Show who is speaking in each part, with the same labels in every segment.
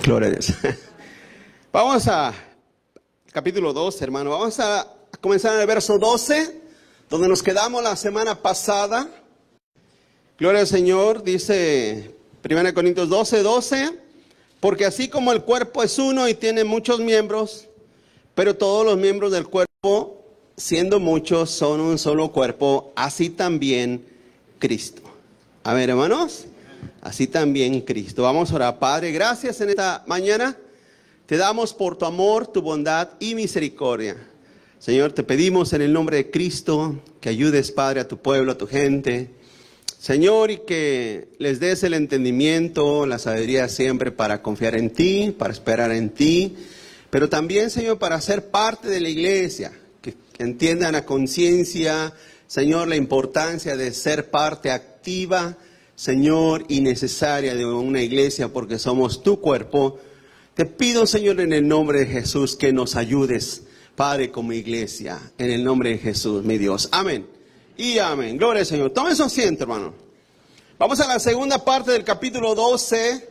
Speaker 1: Gloria a Dios. Vamos a capítulo 12, hermano. Vamos a comenzar en el verso 12, donde nos quedamos la semana pasada. Gloria al Señor, dice 1 Corintios 12, porque así como el cuerpo es uno y tiene muchos miembros, pero todos los miembros del cuerpo, siendo muchos, son un solo cuerpo, así también Cristo. A ver, hermanos, así también Cristo. Vamos a orar. Padre, gracias en esta mañana. Te damos por tu amor, tu bondad y misericordia. Señor, te pedimos en el nombre de Cristo que ayudes, Padre, a tu pueblo, a tu gente. Señor, y que les des el entendimiento, la sabiduría siempre para confiar en ti, para esperar en ti. Pero también, Señor, para ser parte de la iglesia, que entiendan a conciencia, Señor, la importancia de ser parte activa, Señor, y necesaria de una iglesia, porque somos tu cuerpo. Te pido, Señor, en el nombre de Jesús, que nos ayudes, Padre, como iglesia, en el nombre de Jesús, mi Dios. Amén y amén. Gloria al Señor. Tomen su asiento, hermano. Vamos a la segunda parte del capítulo 12.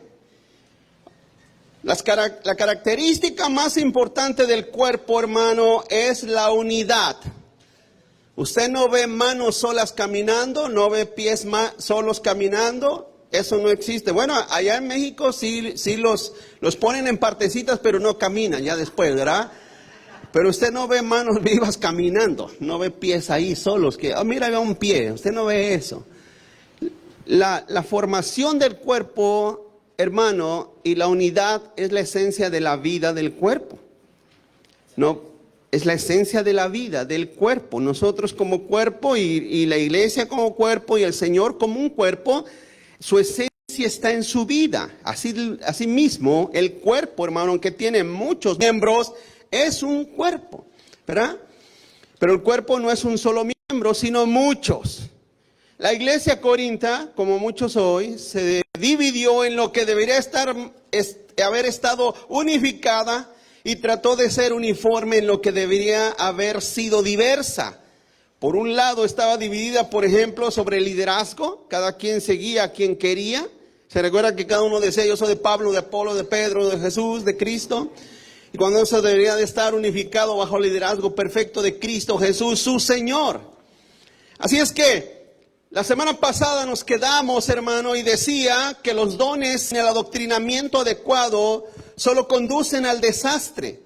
Speaker 1: La característica más importante del cuerpo, hermano, es la unidad. Usted no ve manos solas caminando, no ve pies solos caminando. Eso no existe. Bueno, allá en México sí los ponen en partecitas, pero no caminan ya después, ¿verdad? Pero usted no ve manos vivas caminando, no ve pies ahí solos, que, mira, ve un pie, usted no ve eso. La formación del cuerpo, hermano, y la unidad es la esencia de la vida del cuerpo. No, es la esencia de la vida del cuerpo. Nosotros como cuerpo y la iglesia como cuerpo y el Señor como un cuerpo, su esencia está en su vida. Así mismo, el cuerpo, hermano, aunque tiene muchos miembros, es un cuerpo, ¿verdad? Pero el cuerpo no es un solo miembro, sino muchos. La iglesia corintia, como muchos hoy, se dividió en lo que debería haber estado unificada y trató de ser uniforme en lo que debería haber sido diversa. Por un lado estaba dividida, por ejemplo, sobre el liderazgo. Cada quien seguía a quien quería. Se recuerda que cada uno decía, yo soy de Pablo, de Apolo, de Pedro, de Jesús, de Cristo. Y cuando eso debería de estar unificado bajo el liderazgo perfecto de Cristo Jesús, su Señor. Así es que la semana pasada nos quedamos, hermano, y decía que los dones en el adoctrinamiento adecuado solo conducen al desastre.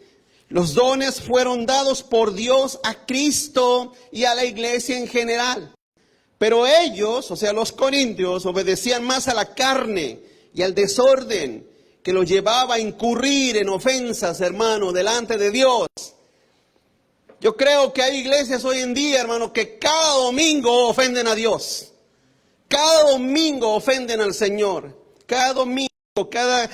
Speaker 1: Los dones fueron dados por Dios a Cristo y a la iglesia en general. Pero ellos, o sea, los corintios, obedecían más a la carne y al desorden que los llevaba a incurrir en ofensas, hermano, delante de Dios. Yo creo que hay iglesias hoy en día, hermano, que cada domingo ofenden a Dios. Cada domingo ofenden al Señor. Cada domingo. Cada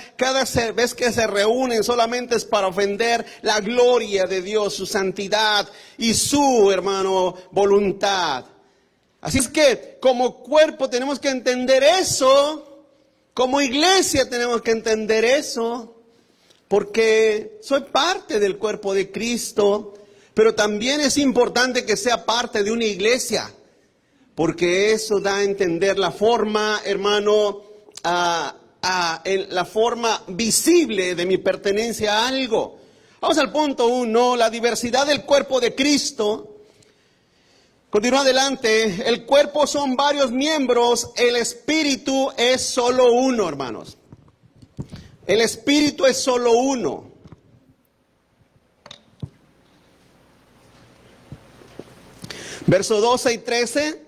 Speaker 1: vez que se reúnen solamente es para ofender la gloria de Dios, su santidad y su, hermano, voluntad. Así es que como cuerpo tenemos que entender eso, como iglesia tenemos que entender eso, porque soy parte del cuerpo de Cristo, pero también es importante que sea parte de una iglesia, porque eso da a entender la forma, hermano, la forma visible de mi pertenencia a algo. Vamos al punto 1, la diversidad del cuerpo de Cristo. Continúa adelante, el cuerpo son varios miembros, el espíritu es solo uno, hermanos. El espíritu es solo uno. Versos 12 y 13.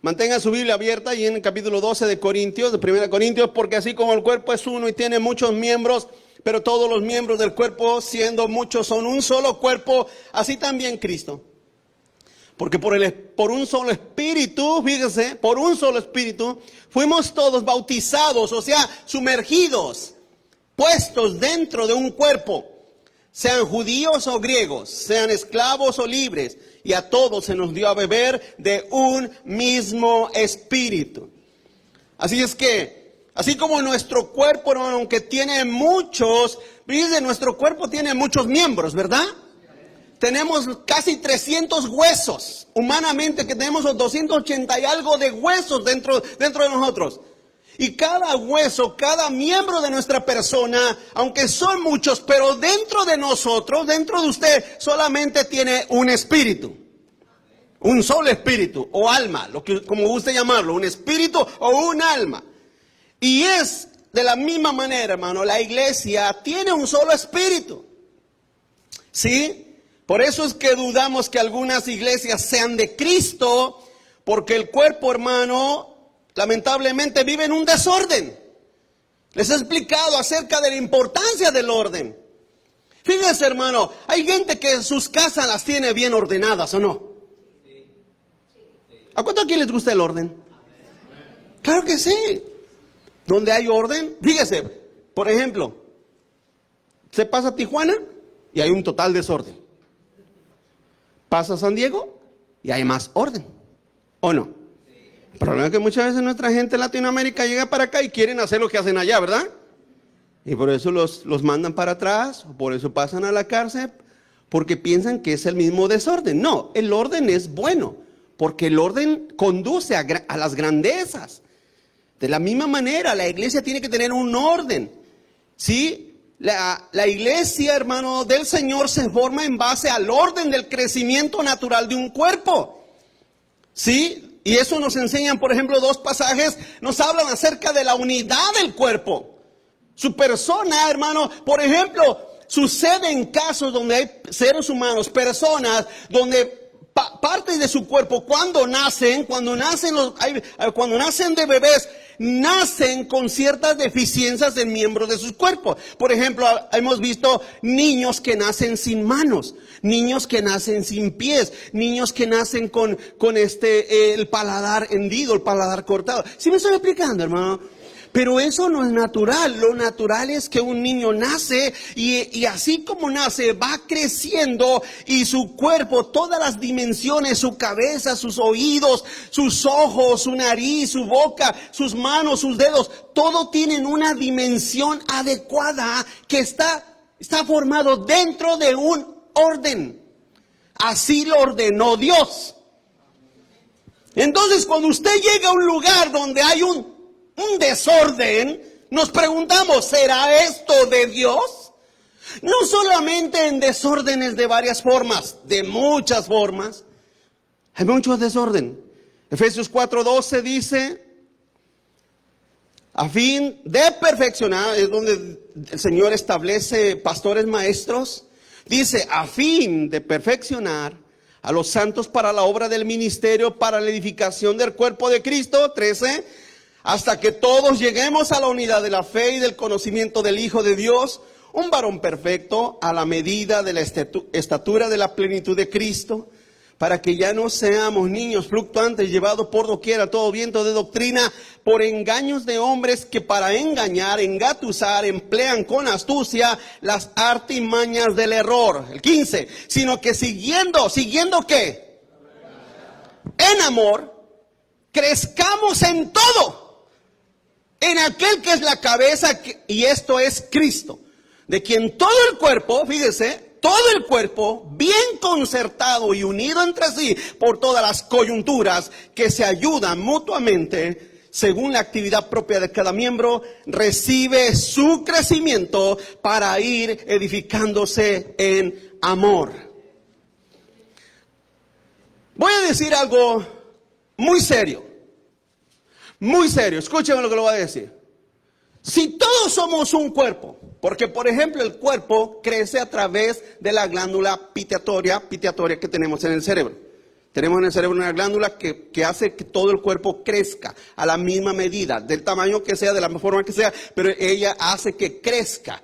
Speaker 1: Mantenga su Biblia abierta y en el capítulo 12 de Corintios, de 1 Corintios, porque así como el cuerpo es uno y tiene muchos miembros, pero todos los miembros del cuerpo, siendo muchos, son un solo cuerpo, así también Cristo. Porque por un solo espíritu, fíjese, por un solo espíritu, fuimos todos bautizados, o sea, sumergidos, puestos dentro de un cuerpo, sean judíos o griegos, sean esclavos o libres, y a todos se nos dio a beber de un mismo espíritu. Así es que, así como nuestro cuerpo, hermano, aunque tiene muchos, fíjense, nuestro cuerpo tiene muchos miembros, ¿verdad? Tenemos casi 300 huesos, humanamente que tenemos 280 y algo de huesos dentro de nosotros. Y cada hueso, cada miembro de nuestra persona, aunque son muchos, pero dentro de nosotros, dentro de usted, solamente tiene un espíritu. Un solo espíritu o alma, como guste llamarlo, un espíritu o un alma. Y es de la misma manera, hermano, la iglesia tiene un solo espíritu. ¿Sí? Por eso es que dudamos que algunas iglesias sean de Cristo, porque el cuerpo, hermano, lamentablemente vive en un desorden. Les he explicado acerca de la importancia del orden. Fíjense, hermano, hay gente que sus casas las tiene bien ordenadas, ¿o no? ¿A cuánto aquí les gusta el orden? Claro que sí. Donde hay orden, fíjese, por ejemplo, se pasa a Tijuana y hay un total desorden. Pasa a San Diego y hay más orden, ¿o no? El problema es que muchas veces nuestra gente en Latinoamérica llega para acá y quieren hacer lo que hacen allá, ¿verdad? Y por eso los mandan para atrás, por eso pasan a la cárcel, porque piensan que es el mismo desorden. No, el orden es bueno, porque el orden conduce a las grandezas. De la misma manera, la iglesia tiene que tener un orden. ¿Sí? La iglesia, hermano, del Señor se forma en base al orden del crecimiento natural de un cuerpo. ¿Sí? Y eso nos enseñan, por ejemplo, dos pasajes, nos hablan acerca de la unidad del cuerpo. Su persona, hermano, por ejemplo, sucede en casos donde hay seres humanos, personas, donde parte de su cuerpo, cuando nacen de bebés, nacen con ciertas deficiencias en miembros de sus cuerpos. Por ejemplo, hemos visto niños que nacen sin manos, niños que nacen sin pies, niños que nacen con el paladar hendido, el paladar cortado. ¿Sí me estoy explicando, hermano? Pero eso no es natural. Lo natural es que un niño nace y así como nace va creciendo y su cuerpo, todas las dimensiones, su cabeza, sus oídos, sus ojos, su nariz, su boca, sus manos, sus dedos, todo tienen una dimensión adecuada que está formado dentro de un orden. Así lo ordenó Dios. Entonces, cuando usted llega a un lugar donde hay un desorden, nos preguntamos, ¿será esto de Dios? No solamente en desórdenes de varias formas, de muchas formas. Hay mucho desorden. Efesios 4:12 dice, a fin de perfeccionar, es donde el Señor establece pastores maestros. Dice, a fin de perfeccionar a los santos para la obra del ministerio, para la edificación del cuerpo de Cristo. 13, hasta que todos lleguemos a la unidad de la fe y del conocimiento del Hijo de Dios, un varón perfecto a la medida de la estatura de la plenitud de Cristo, para que ya no seamos niños fluctuantes, llevados por doquier a todo viento de doctrina, por engaños de hombres que para engañar, engatusar, emplean con astucia las artimañas del error. El 15, sino que ¿siguiendo qué? En amor, crezcamos en todo, en aquel que es la cabeza, y esto es Cristo, de quien todo el cuerpo, fíjese, todo el cuerpo, bien concertado y unido entre sí por todas las coyunturas que se ayudan mutuamente, según la actividad propia de cada miembro, recibe su crecimiento para ir edificándose en amor. Voy a decir algo muy serio. Muy serio, escúcheme lo que le voy a decir. Si todos somos un cuerpo, porque por ejemplo el cuerpo crece a través de la glándula pituitaria que tenemos en el cerebro. Tenemos en el cerebro una glándula que hace que todo el cuerpo crezca a la misma medida, del tamaño que sea, de la forma que sea, pero ella hace que crezca.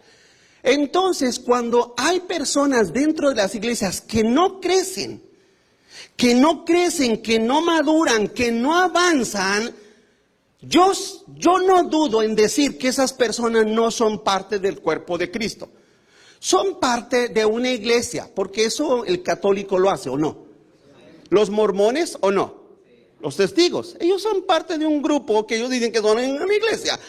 Speaker 1: Entonces, cuando hay personas dentro de las iglesias que no crecen, que no maduran, que no avanzan, yo no dudo en decir que esas personas no son parte del cuerpo de Cristo. Son parte de una iglesia, porque eso el católico lo hace, ¿o no? Los mormones, ¿o no? Los testigos, ellos son parte de un grupo que ellos dicen que son en una iglesia.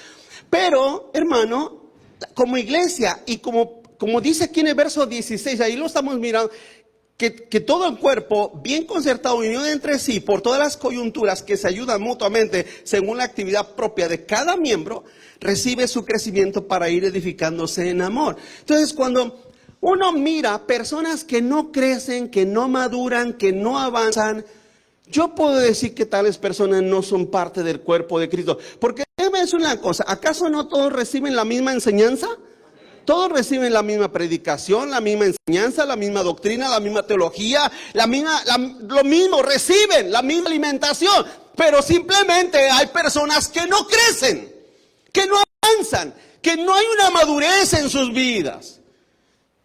Speaker 1: Pero, hermano, como iglesia y como dice aquí en el verso 16, ahí lo estamos mirando, que todo el cuerpo, bien concertado, unido entre sí, por todas las coyunturas que se ayudan mutuamente según la actividad propia de cada miembro, recibe su crecimiento para ir edificándose en amor. Entonces, cuando uno mira personas que no crecen, que no maduran, que no avanzan, yo puedo decir que tales personas no son parte del cuerpo de Cristo. Porque déjame decir una cosa, ¿acaso no todos reciben la misma enseñanza? Todos reciben la misma predicación, la misma enseñanza, la misma doctrina, la misma teología, lo mismo, reciben la misma alimentación. Pero simplemente hay personas que no crecen, que no avanzan, que no hay una madurez en sus vidas.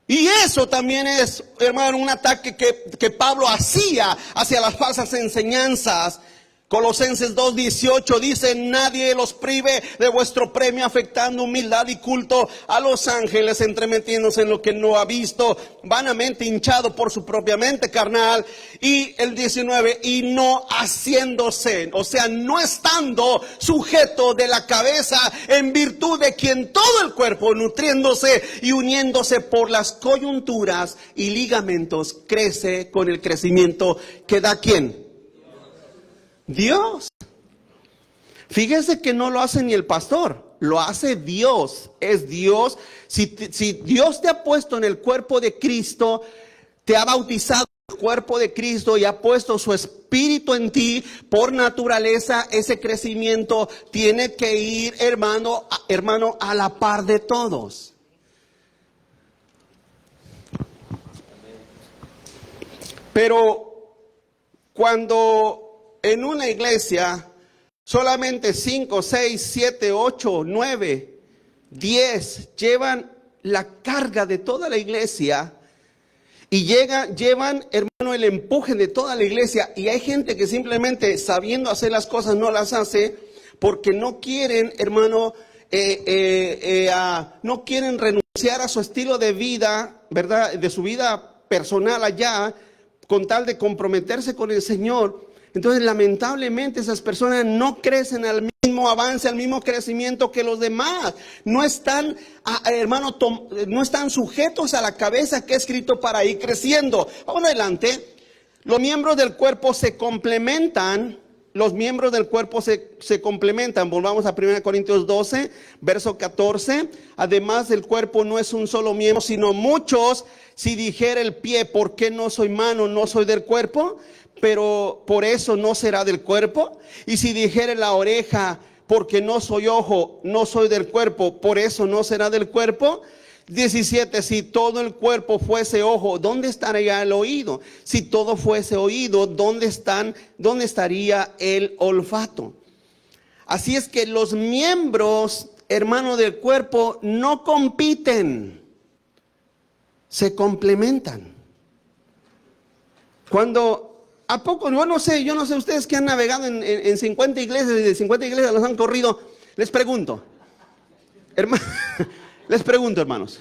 Speaker 1: Y eso también es, hermano, un ataque que Pablo hacía hacia las falsas enseñanzas. Colosenses 2:18 dice: nadie los prive de vuestro premio, afectando humildad y culto a los ángeles, entremetiéndose en lo que no ha visto, vanamente hinchado por su propia mente carnal. Y el 19, y no haciéndose, o sea, no estando sujeto de la cabeza, en virtud de quien todo el cuerpo, nutriéndose y uniéndose por las coyunturas y ligamentos, crece con el crecimiento que da ¿quién? Dios. Fíjese que no lo hace ni el pastor, lo hace Dios. Es Dios. Si Dios te ha puesto en el cuerpo de Cristo, te ha bautizado en el cuerpo de Cristo y ha puesto su espíritu en ti, por naturaleza ese crecimiento tiene que ir, hermano, a la par de todos. Pero cuando en una iglesia solamente 5, 6, 7, 8, 9, 10 llevan la carga de toda la iglesia y llevan, hermano, el empuje de toda la iglesia, y hay gente que simplemente sabiendo hacer las cosas no las hace porque no quieren, hermano, no quieren renunciar a su estilo de vida, ¿verdad? De su vida personal allá, con tal de comprometerse con el Señor. Entonces, lamentablemente, esas personas no crecen al mismo avance, al mismo crecimiento que los demás. No están, hermano, no están sujetos a la cabeza que es escrito para ir creciendo. Vamos adelante. Los miembros del cuerpo se complementan. Los miembros del cuerpo se complementan. Volvamos a 1 Corintios 12, verso 14. Además, el cuerpo no es un solo miembro, sino muchos. Si dijera el pie, ¿por qué no soy mano, no soy del cuerpo? Pero por eso no será del cuerpo. Y si dijere la oreja, porque no soy ojo, no soy del cuerpo, por eso no será del cuerpo. 17, si todo el cuerpo fuese ojo, ¿dónde estaría el oído? Si todo fuese oído, ¿dónde estaría el olfato? Así es que los miembros, hermano, del cuerpo no compiten, se complementan. ¿A poco? Yo no sé ustedes que han navegado en 50 iglesias y de 50 iglesias los han corrido. Les pregunto, hermanos,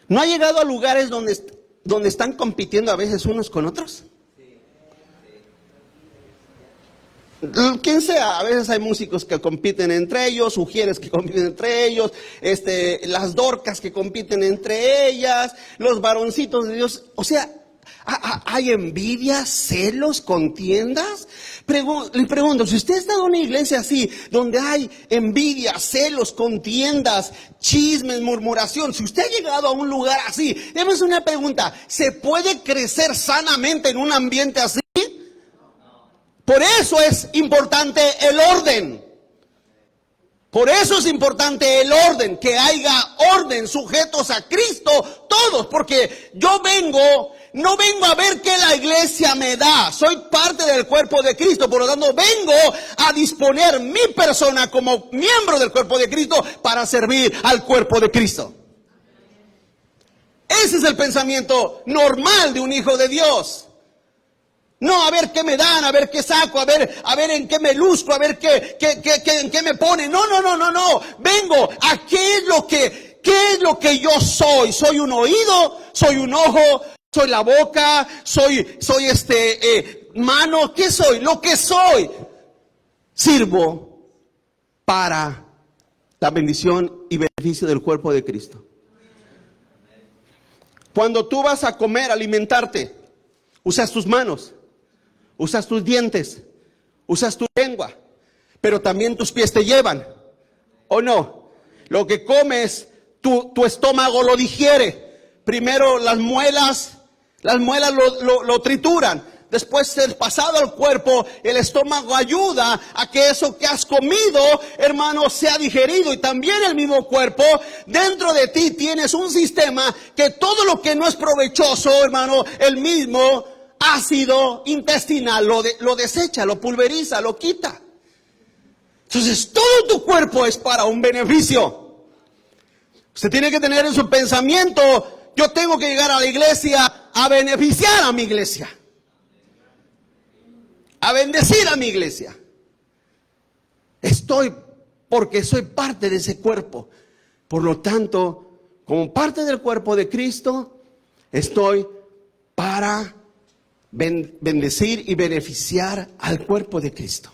Speaker 1: ¿no ha llegado a lugares donde están compitiendo a veces unos con otros? Quien sea, a veces hay músicos que compiten entre ellos, ujieres que compiten entre ellos, las dorcas que compiten entre ellas, los varoncitos de Dios, o sea, ¿hay envidia, celos, contiendas? Les pregunto, si usted está en una iglesia así, donde hay envidia, celos, contiendas, chismes, murmuración, si usted ha llegado a un lugar así, déjame hacer una pregunta, ¿se puede crecer sanamente en un ambiente así? Por eso es importante el orden. Por eso es importante el orden, que haya orden, sujetos a Cristo, todos, porque no vengo a ver qué la iglesia me da, soy parte del cuerpo de Cristo, por lo tanto vengo a disponer mi persona como miembro del cuerpo de Cristo para servir al cuerpo de Cristo. Ese es el pensamiento normal de un hijo de Dios. No a ver qué me dan, a ver qué saco, a ver en qué me luzco, a ver en qué me ponen. No. Vengo a qué es lo que yo soy. Soy un oído, soy un ojo, soy la boca, soy mano. ¿Qué soy? Lo que soy. Sirvo para la bendición y beneficio del cuerpo de Cristo. Cuando tú vas a comer, alimentarte, usas tus manos, usas tus dientes, usas tu lengua, pero también tus pies te llevan, ¿o no? Lo que comes, tu estómago lo digiere. Primero las muelas lo trituran. Después, pasado al cuerpo, el estómago ayuda a que eso que has comido, hermano, sea digerido. Y también el mismo cuerpo, dentro de ti tienes un sistema que todo lo que no es provechoso, hermano, el mismo ácido intestinal lo desecha, lo pulveriza, lo quita. Entonces, todo tu cuerpo es para un beneficio. Usted tiene que tener en su pensamiento, yo tengo que llegar a la iglesia a beneficiar a mi iglesia. A bendecir a mi iglesia. Estoy porque soy parte de ese cuerpo. Por lo tanto, como parte del cuerpo de Cristo, estoy para bendecir y beneficiar al cuerpo de Cristo.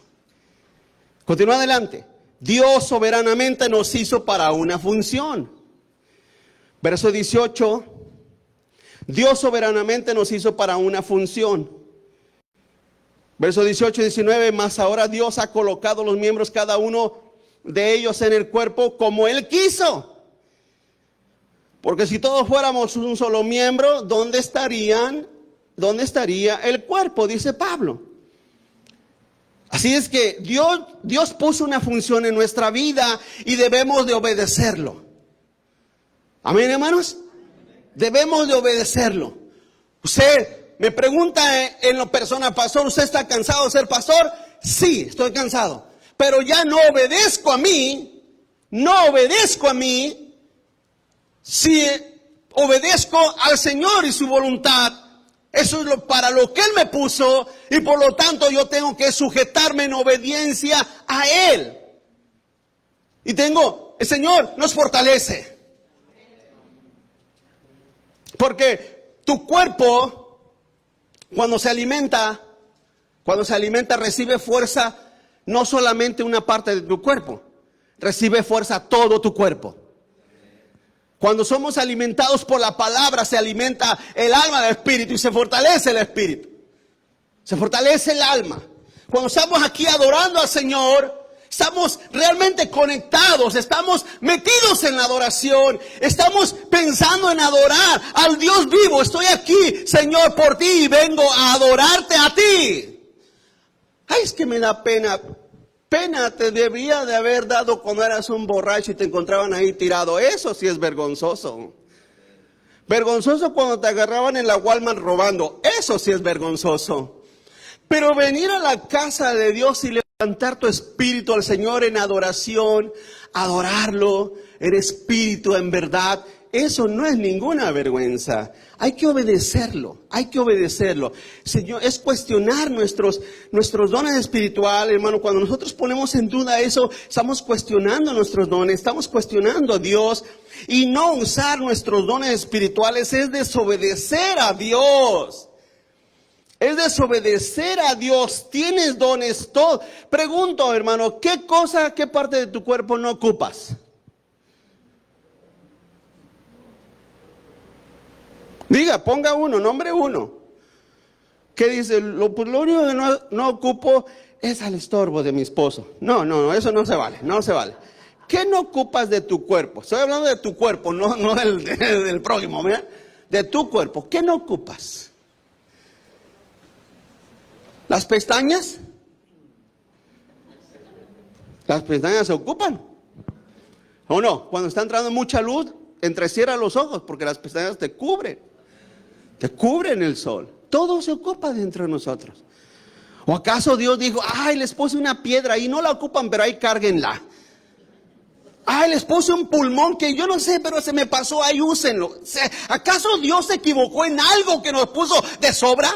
Speaker 1: Continúa adelante. Dios soberanamente nos hizo para una función. Verso 18. Dios soberanamente nos hizo para una función. Verso 18 y 19, mas ahora Dios ha colocado los miembros, cada uno de ellos en el cuerpo como Él quiso. Porque si todos fuéramos un solo miembro, ¿dónde estaría el cuerpo? Dice Pablo. Así es que Dios puso una función en nuestra vida y debemos de obedecerlo. Amén, hermanos. Debemos de obedecerlo. Usted me pregunta en lo personal, pastor, ¿usted está cansado de ser pastor? Sí, estoy cansado. Pero ya no obedezco a mí. Si obedezco al Señor y su voluntad, eso es para lo que Él me puso. Y por lo tanto yo tengo que sujetarme en obediencia a Él. Y el Señor nos fortalece. Porque tu cuerpo, cuando se alimenta, recibe fuerza, no solamente una parte de tu cuerpo, recibe fuerza todo tu cuerpo. Cuando somos alimentados por la palabra, se alimenta el alma del espíritu y se fortalece el espíritu. Se fortalece el alma. Cuando estamos aquí adorando al Señor, estamos realmente conectados, estamos metidos en la adoración, estamos pensando en adorar al Dios vivo. Estoy aquí, Señor, por ti y vengo a adorarte a ti. Ay, es que me da pena. Pena te debía de haber dado cuando eras un borracho y te encontraban ahí tirado. Eso sí es vergonzoso. Vergonzoso cuando te agarraban en la Walmart robando. Eso sí es vergonzoso. Pero venir a la casa de Dios y levantar tu espíritu al Señor en adoración, adorarlo en espíritu, en verdad, eso no es ninguna vergüenza. Hay que obedecerlo, Señor, es cuestionar nuestros dones espirituales, hermano. Cuando nosotros ponemos en duda eso, estamos cuestionando nuestros dones, estamos cuestionando a Dios. Y no usar nuestros dones espirituales es desobedecer a Dios. Es desobedecer a Dios. Tienes dones, todo. Pregunto, hermano, qué parte de tu cuerpo no ocupas? Diga, ponga uno, nombre uno. ¿Qué dice? Lo único que no ocupo es al estorbo de mi esposo. No, eso no se vale. ¿Qué no ocupas de tu cuerpo? Estoy hablando de tu cuerpo, no del prójimo, ¿verdad? De tu cuerpo, ¿qué no ocupas? ¿Las pestañas? Las pestañas se ocupan. ¿O no? Cuando está entrando mucha luz, entrecierra los ojos porque las pestañas te cubren el sol. Todo se ocupa dentro de nosotros. ¿O acaso Dios dijo, ay, les puse una piedra y no la ocupan, pero ahí cárguenla? Ay, les puse un pulmón que yo no sé, pero se me pasó, ahí úsenlo. ¿Acaso Dios se equivocó en algo que nos puso de sobra?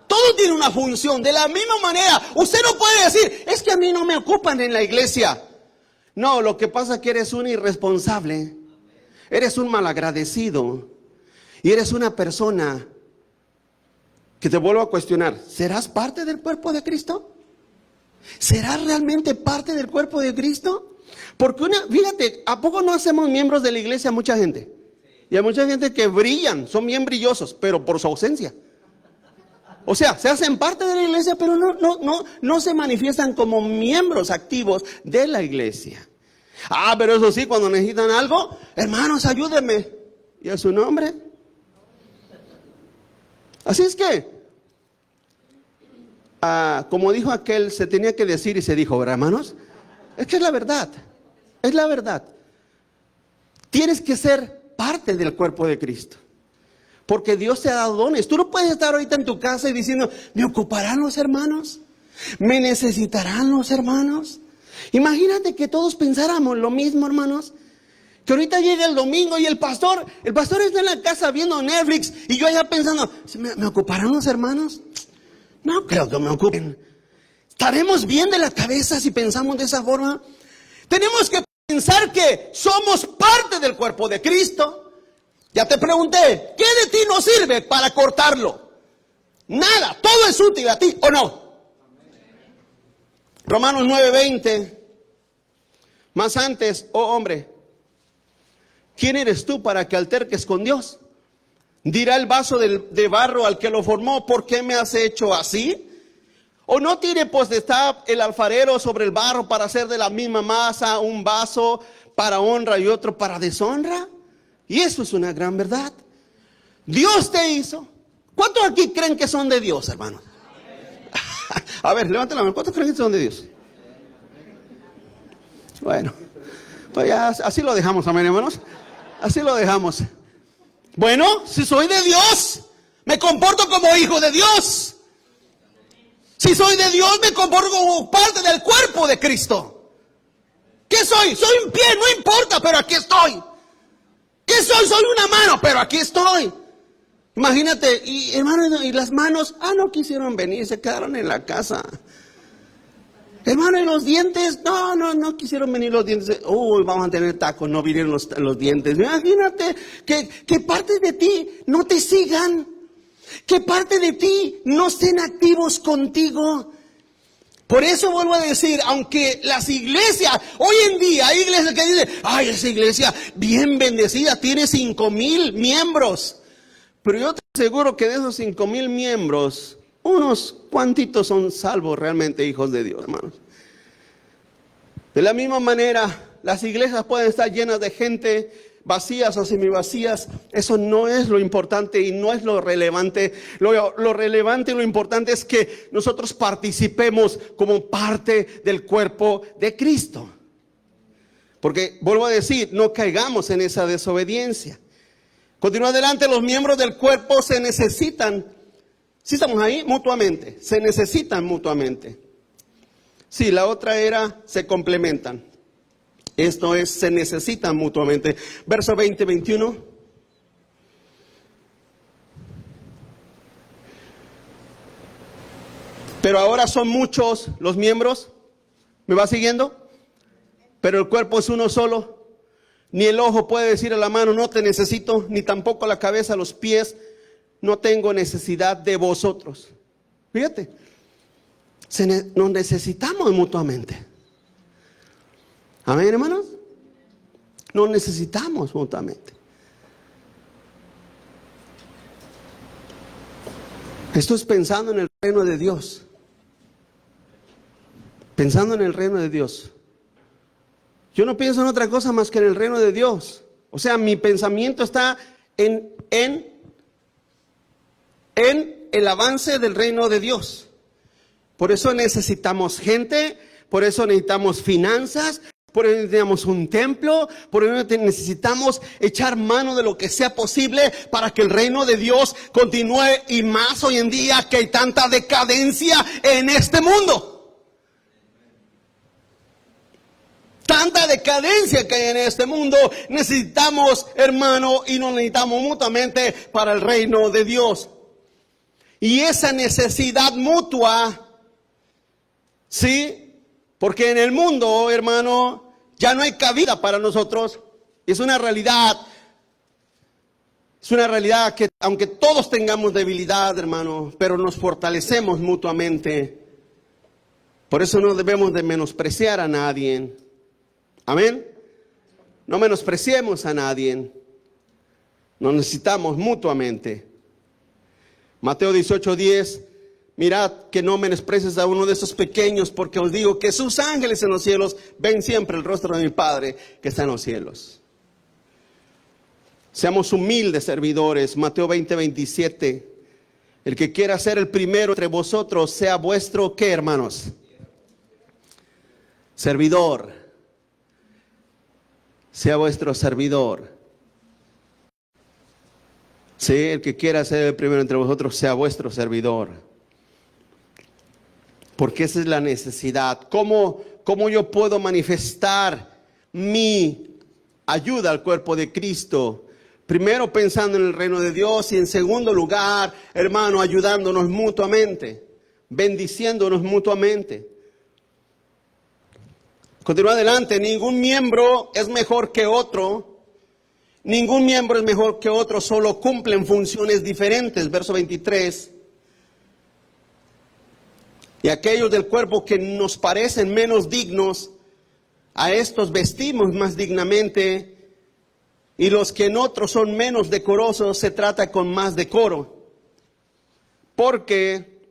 Speaker 1: Todo tiene una función. De la misma manera, usted no puede decir, es que a mí no me ocupan en la iglesia. No, lo que pasa es que eres un irresponsable, eres un malagradecido y eres una persona que te vuelvo a cuestionar. ¿Serás parte del cuerpo de Cristo? ¿Serás realmente parte del cuerpo de Cristo? Porque fíjate, ¿a poco no hacemos miembros de la iglesia mucha gente? Y hay mucha gente que brillan, son bien brillosos, pero por su ausencia. O sea, se hacen parte de la iglesia, pero no se manifiestan como miembros activos de la iglesia. Pero eso sí, cuando necesitan algo, hermanos, ayúdenme. ¿Y a su nombre? Así es que, como dijo aquel, se tenía que decir y se dijo, ¿verdad, hermanos? Es que es la verdad, es la verdad. Tienes que ser parte del cuerpo de Cristo. Porque Dios te ha dado dones. Tú no puedes estar ahorita en tu casa y diciendo, ¿me ocuparán los hermanos? ¿Me necesitarán los hermanos? Imagínate que todos pensáramos lo mismo, hermanos. Que ahorita llega el domingo y el pastor está en la casa viendo Netflix y yo allá pensando, ¿me ocuparán los hermanos? No creo que me ocupen. ¿Estaremos bien de la cabeza si pensamos de esa forma? Tenemos que pensar que somos parte del cuerpo de Cristo. Ya te pregunté, ¿qué de ti nos sirve para cortarlo? Nada, todo es útil a ti, ¿o no? Romanos 9:20. Más antes, oh hombre, ¿quién eres tú para que alterques con Dios? Dirá el vaso de barro al que lo formó, ¿por qué me has hecho así? ¿O no tiene potestad el alfarero sobre el barro para hacer de la misma masa un vaso para honra y otro para deshonra? Y eso es una gran verdad. Dios te hizo. ¿Cuántos aquí creen que son de Dios, hermanos? A ver, levanten la mano. ¿Cuántos creen que son de Dios? Bueno, pues ya así lo dejamos, amén, hermanos. Así lo dejamos. Bueno, si soy de Dios, me comporto como hijo de Dios. Si soy de Dios, me comporto como parte del cuerpo de Cristo. ¿Qué soy? Soy un pie, no importa, pero aquí estoy. ¿Qué soy? Soy una mano, pero aquí estoy. Imagínate, y hermano, y las manos, no quisieron venir, se quedaron en la casa. Hermano, y los dientes, no quisieron venir los dientes. Vamos a tener tacos, no vinieron los dientes. Imagínate que parte de ti no te sigan, que parte de ti no estén activos contigo. Por eso vuelvo a decir, aunque las iglesias, hoy en día hay iglesias que dicen, esa iglesia bien bendecida, tiene 5,000 miembros. Pero yo te aseguro que de esos 5,000 miembros, unos cuantitos son salvos realmente hijos de Dios, hermanos. De la misma manera, las iglesias pueden estar llenas de gente vacías o semivacías. Eso no es lo importante y no es lo relevante. Lo relevante y lo importante es que nosotros participemos como parte del cuerpo de Cristo. Porque, vuelvo a decir, no caigamos en esa desobediencia. Continúa adelante, los miembros del cuerpo se necesitan. ¿Sí estamos ahí? Mutuamente. Se necesitan mutuamente. Sí, la otra era, se complementan. Esto es, se necesitan mutuamente. Verso 20-21. Pero ahora son muchos los miembros. ¿Me va siguiendo? Pero el cuerpo es uno solo. Ni el ojo puede decir a la mano, no te necesito, ni tampoco la cabeza, los pies, no tengo necesidad de vosotros. Fíjate, nos necesitamos mutuamente. Amén, hermanos. Nos necesitamos mutuamente. Esto es pensando en el reino de Dios. Pensando en el reino de Dios. Yo no pienso en otra cosa más que en el reino de Dios. O sea, mi pensamiento está en el avance del reino de Dios. Por eso necesitamos gente, por eso necesitamos finanzas, por eso necesitamos un templo, por eso necesitamos echar mano de lo que sea posible para que el reino de Dios continúe, y más hoy en día que hay tanta decadencia en este mundo. Tanta decadencia que hay en este mundo, necesitamos, hermano, y nos necesitamos mutuamente para el reino de Dios. Y esa necesidad mutua, ¿sí? Porque en el mundo, hermano, ya no hay cabida para nosotros. Es una realidad. Es una realidad que aunque todos tengamos debilidad, hermano, pero nos fortalecemos mutuamente. Por eso no debemos de menospreciar a nadie. Amén. No menospreciemos a nadie. Nos necesitamos mutuamente. Mateo 18:10, mirad que no menosprecies a uno de esos pequeños, porque os digo que sus ángeles en los cielos ven siempre el rostro de mi Padre que está en los cielos. Seamos humildes servidores. Mateo 20:27, el que quiera ser el primero entre vosotros sea vuestro, ¿qué, hermanos? Servidor. Sea vuestro servidor. Sí, el que quiera ser el primero entre vosotros sea vuestro servidor. Porque esa es la necesidad. ¿Cómo yo puedo manifestar mi ayuda al cuerpo de Cristo? Primero pensando en el reino de Dios y en segundo lugar, hermano, ayudándonos mutuamente, bendiciéndonos mutuamente. Continúa adelante, ningún miembro es mejor que otro. Ningún miembro es mejor que otro, solo cumplen funciones diferentes. Verso 23. Y aquellos del cuerpo que nos parecen menos dignos, a estos vestimos más dignamente. Y los que en otros son menos decorosos, se trata con más decoro. Porque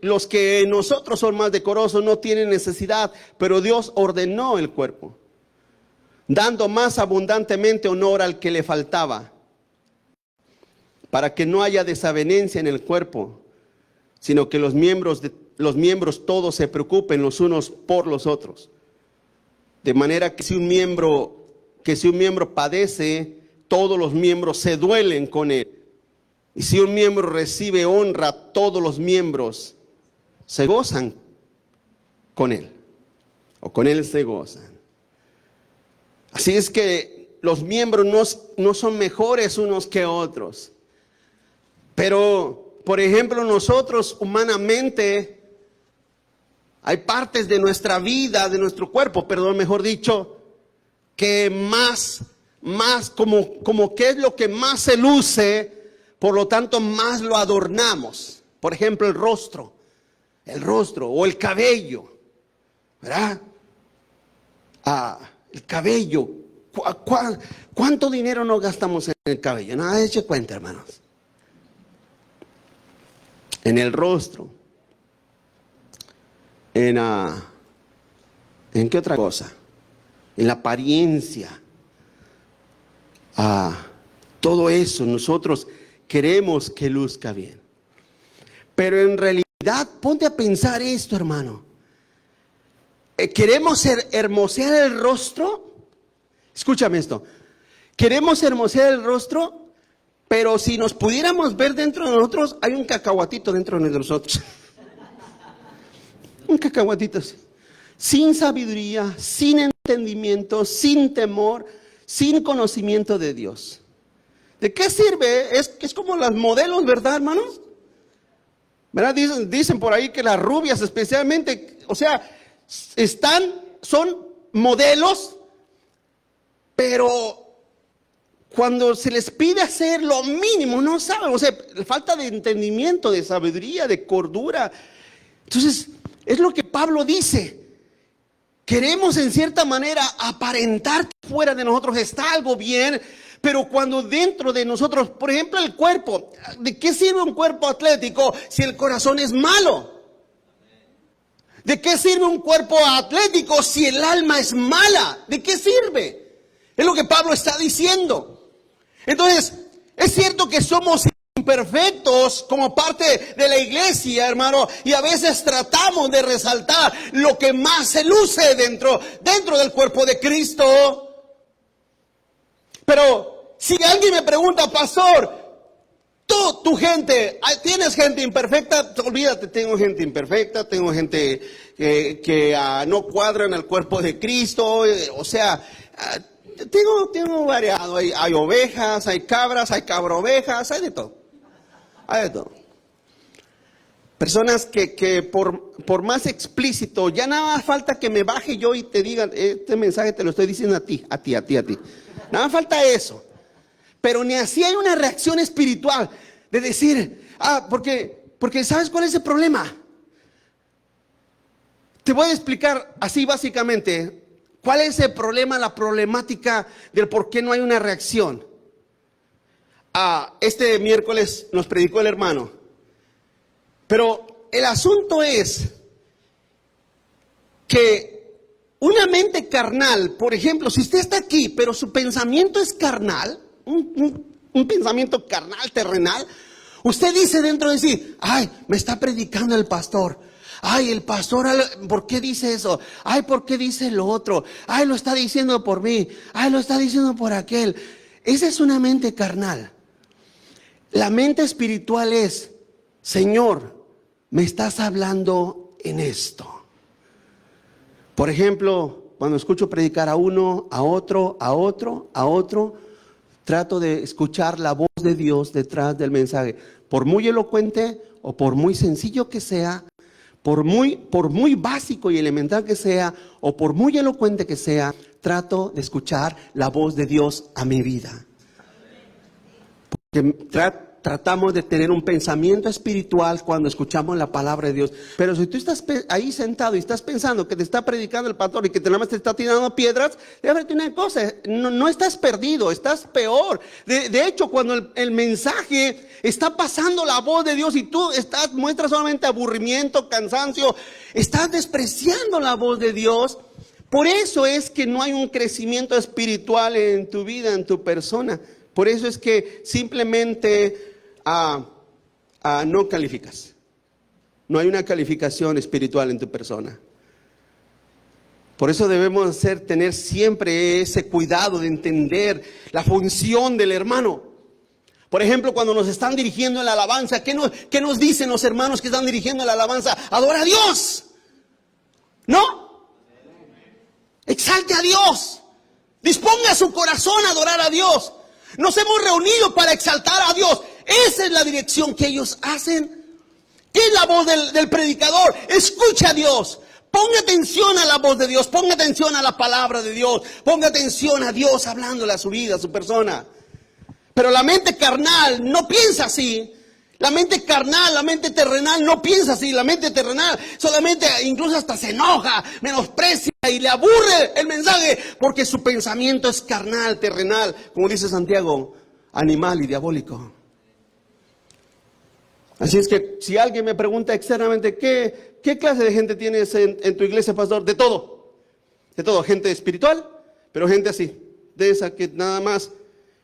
Speaker 1: los que en nosotros son más decorosos no tienen necesidad, pero Dios ordenó el cuerpo, dando más abundantemente honor al que le faltaba, para que no haya desavenencia en el cuerpo, sino que los miembros todos se preocupen los unos por los otros. De manera que si un miembro padece, todos los miembros se duelen con él. Y si un miembro recibe honra, todos los miembros se gozan con él, o con él se gozan. Así es que los miembros no son mejores unos que otros. Pero, por ejemplo, nosotros humanamente, hay partes de nuestra vida, de nuestro cuerpo, mejor dicho, que más como que es lo que más se luce, por lo tanto más lo adornamos. Por ejemplo, el rostro o el cabello, ¿verdad? El cabello. ¿Cuánto dinero no gastamos en el cabello? Nada de hecho cuenta, hermanos. En el rostro. ¿En qué otra cosa? En la apariencia. Todo eso nosotros queremos que luzca bien. Pero en realidad, ponte a pensar esto, hermano. ¿Queremos hermosear el rostro? Escúchame esto. Queremos hermosear el rostro, pero si nos pudiéramos ver dentro de nosotros, hay un cacahuatito dentro de nosotros. Un cacahuatito así. Sin sabiduría, sin entendimiento, sin temor, sin conocimiento de Dios. ¿De qué sirve? Es como las modelos, ¿verdad, hermanos? ¿Verdad? Dicen por ahí que las rubias especialmente, o sea, son modelos, pero cuando se les pide hacer lo mínimo, no saben, o sea, falta de entendimiento, de sabiduría, de cordura. Entonces, es lo que Pablo dice. Queremos en cierta manera aparentar que fuera de nosotros está algo bien, pero cuando dentro de nosotros, por ejemplo, el cuerpo, ¿de qué sirve un cuerpo atlético si el corazón es malo? ¿De qué sirve un cuerpo atlético si el alma es mala? ¿De qué sirve? Es lo que Pablo está diciendo. Entonces, es cierto que somos imperfectos como parte de la iglesia, hermano, y a veces tratamos de resaltar lo que más se luce dentro del cuerpo de Cristo. Pero si alguien me pregunta, pastor, tu gente, ¿tienes gente imperfecta? Olvídate, tengo gente imperfecta, tengo gente que no cuadra en el cuerpo de Cristo, o sea, tengo variado, hay ovejas, hay cabras, hay cabrovejas, hay de todo. Hay de todo. Personas que por más explícito, ya nada más falta que me baje yo y te digan, este mensaje te lo estoy diciendo a ti. Nada más falta eso. Pero ni así hay una reacción espiritual de decir, porque ¿sabes cuál es el problema? Te voy a explicar así básicamente. ¿Cuál es el problema, la problemática del por qué no hay una reacción? Este miércoles nos predicó el hermano. Pero el asunto es que una mente carnal, por ejemplo, si usted está aquí, pero su pensamiento es carnal, un pensamiento carnal, terrenal, usted dice dentro de sí, ay, me está predicando el pastor. Ay, el pastor, ¿por qué dice eso? Ay, ¿por qué dice lo otro? Ay, lo está diciendo por mí. Ay, lo está diciendo por aquel. Esa es una mente carnal. La mente espiritual es, Señor, me estás hablando en esto. Por ejemplo, cuando escucho predicar a uno, a otro, trato de escuchar la voz de Dios detrás del mensaje. Por muy elocuente o por muy sencillo que sea, por muy básico y elemental que sea, o por muy elocuente que sea, trato de escuchar la voz de Dios a mi vida. Porque tratamos de tener un pensamiento espiritual cuando escuchamos la palabra de Dios. Pero si tú estás ahí sentado y estás pensando que te está predicando el pastor y que nada más te está tirando piedras, déjame decirte una cosa, no estás perdido, estás peor. De hecho, cuando el mensaje está pasando la voz de Dios y tú muestras solamente aburrimiento, cansancio, estás despreciando la voz de Dios. Por eso es que no hay un crecimiento espiritual en tu vida, en tu persona. Por eso es que simplemente no calificas. No hay una calificación espiritual en tu persona. Por eso debemos tener siempre ese cuidado de entender la función del hermano. Por ejemplo, cuando nos están dirigiendo en la alabanza, ¿qué nos dicen los hermanos que están dirigiendo en la alabanza? ¡Adora a Dios! ¿No? ¡Exalte a Dios! ¡Disponga su corazón a adorar a Dios! Nos hemos reunido para exaltar a Dios. Esa es la dirección que ellos hacen. ¿Qué es la voz del predicador? Escucha a Dios. Ponga atención a la voz de Dios. Ponga atención a la palabra de Dios. Ponga atención a Dios hablándole a su vida, a su persona. Pero la mente carnal no piensa así. La mente carnal, la mente terrenal no piensa así. La mente terrenal solamente incluso hasta se enoja, menosprecia y le aburre el mensaje porque su pensamiento es carnal, terrenal, como dice Santiago, animal y diabólico. Así es que si alguien me pregunta externamente, ¿qué clase de gente tienes en tu iglesia, pastor? De todo, gente espiritual, pero gente así, de esa que nada más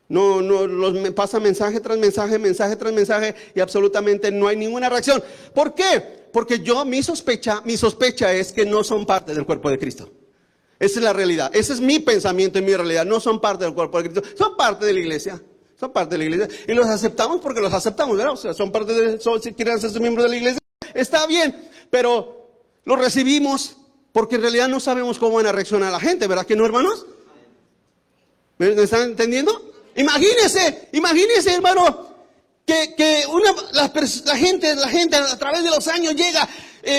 Speaker 1: me pasa mensaje tras mensaje, mensaje tras mensaje y absolutamente no hay ninguna reacción. ¿Por qué? Porque mi sospecha es que no son parte del cuerpo de Cristo. Esa es la realidad, ese es mi pensamiento y mi realidad. No son parte del cuerpo de Cristo, son parte de la iglesia. Son parte de la iglesia y los aceptamos porque los aceptamos, ¿verdad? O sea, si quieren ser miembros de la iglesia, está bien, pero los recibimos porque en realidad no sabemos cómo van a reaccionar la gente, ¿verdad que no, hermanos? ¿Me están entendiendo? Imagínese, hermano, que la gente a través de los años llega,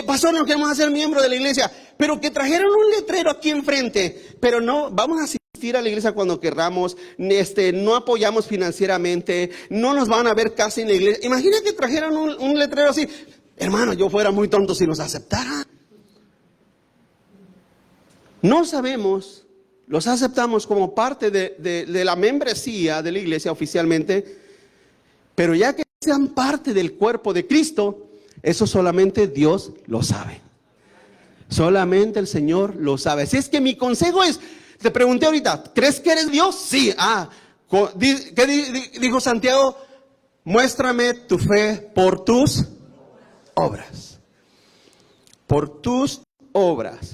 Speaker 1: pastor, no queremos ser miembro de la iglesia, pero que trajeron un letrero aquí enfrente, pero no, vamos a asistir a la iglesia cuando querramos, no apoyamos financieramente, no nos van a ver casi en la iglesia. Imagina que trajeran un letrero así, hermano, yo fuera muy tonto si nos aceptaran. No sabemos. Los aceptamos como parte de la membresía de la iglesia oficialmente, pero ya que sean parte del cuerpo de Cristo, eso solamente Dios lo sabe. Solamente el Señor lo sabe. Así es que mi consejo es, te pregunté ahorita, ¿crees que eres Dios? Sí. ¿Qué dijo Santiago? Muéstrame tu fe por tus obras. Por tus obras.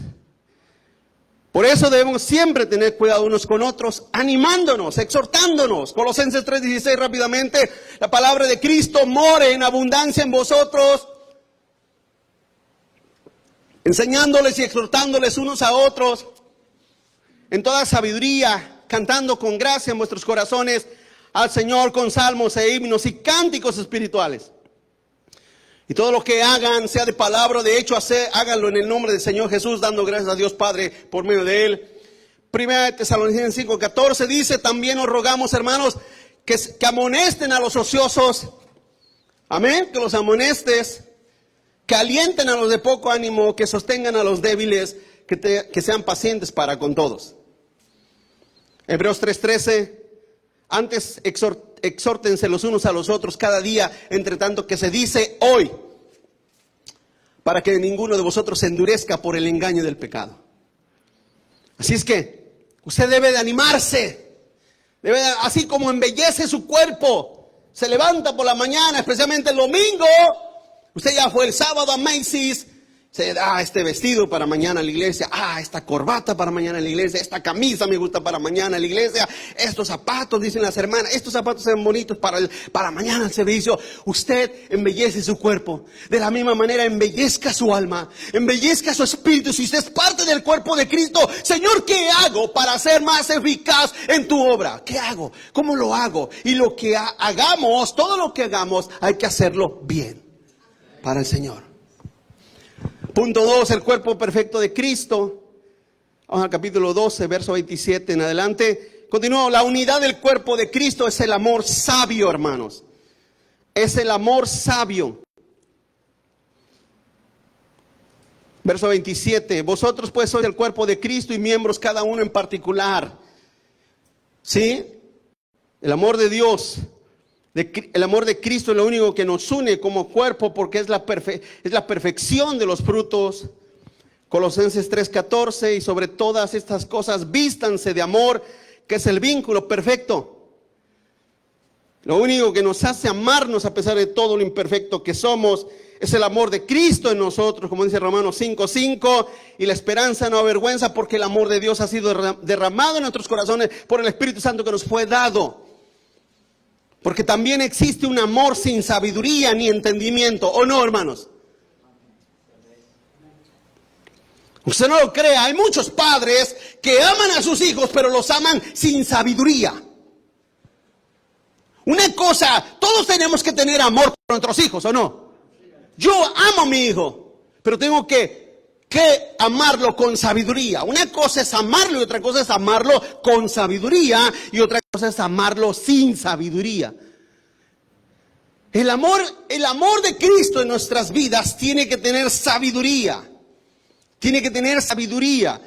Speaker 1: Por eso debemos siempre tener cuidado unos con otros, animándonos, exhortándonos. Colosenses 3:16 rápidamente, la palabra de Cristo more en abundancia en vosotros, enseñándoles y exhortándoles unos a otros, en toda sabiduría, cantando con gracia en vuestros corazones al Señor con salmos e himnos y cánticos espirituales. Y todo lo que hagan, sea de palabra o de hecho, háganlo en el nombre del Señor Jesús, dando gracias a Dios Padre por medio de Él. Primera de Tesalonicenses 5:14 dice, también os rogamos, hermanos, que amonesten a los ociosos. Amén, que los amonestes, que alienten a los de poco ánimo, que sostengan a los débiles, que sean pacientes para con todos. Hebreos 3:13, antes exhórtense los unos a los otros cada día, entre tanto que se dice hoy, para que ninguno de vosotros se endurezca por el engaño del pecado. Así es que usted debe de animarse, así como embellece su cuerpo, se levanta por la mañana, especialmente el domingo. Usted ya fue el sábado a Macy's, se da este vestido para mañana a la iglesia, esta corbata para mañana a la iglesia, esta camisa me gusta para mañana a la iglesia, estos zapatos, dicen las hermanas, estos zapatos se ven bonitos para mañana al servicio. Usted embellece su cuerpo, de la misma manera embellezca su alma, embellezca su espíritu. Si usted es parte del cuerpo de Cristo, Señor, ¿qué hago para ser más eficaz en tu obra? ¿Qué hago? ¿Cómo lo hago? Y lo que hagamos, todo lo que hagamos, hay que hacerlo bien para el Señor. Punto 2, el cuerpo perfecto de Cristo. Vamos al capítulo 12, verso 27 en adelante. Continúo, la unidad del cuerpo de Cristo es el amor sabio, hermanos. Es el amor sabio. Verso 27, vosotros pues sois el cuerpo de Cristo y miembros cada uno en particular. ¿Sí? El amor de Dios. El amor de Cristo es lo único que nos une como cuerpo, porque es la perfección de los frutos. Colosenses 3:14, y sobre todas estas cosas vístanse de amor, que es el vínculo perfecto. Lo único que nos hace amarnos a pesar de todo lo imperfecto que somos es el amor de Cristo en nosotros, como dice Romanos 5:5, y la esperanza no avergüenza, porque el amor de Dios ha sido derramado en nuestros corazones por el Espíritu Santo que nos fue dado. Porque también existe un amor sin sabiduría ni entendimiento, ¿o no, hermanos? Usted no lo crea, hay muchos padres que aman a sus hijos, pero los aman sin sabiduría. Una cosa, todos tenemos que tener amor por nuestros hijos, ¿o no? Yo amo a mi hijo, pero tengo que amarlo con sabiduría. Una cosa es amarlo y otra cosa es amarlo con sabiduría, y otra cosa es amarlo sin sabiduría. El amor de Cristo en nuestras vidas tiene que tener sabiduría. Tiene que tener sabiduría.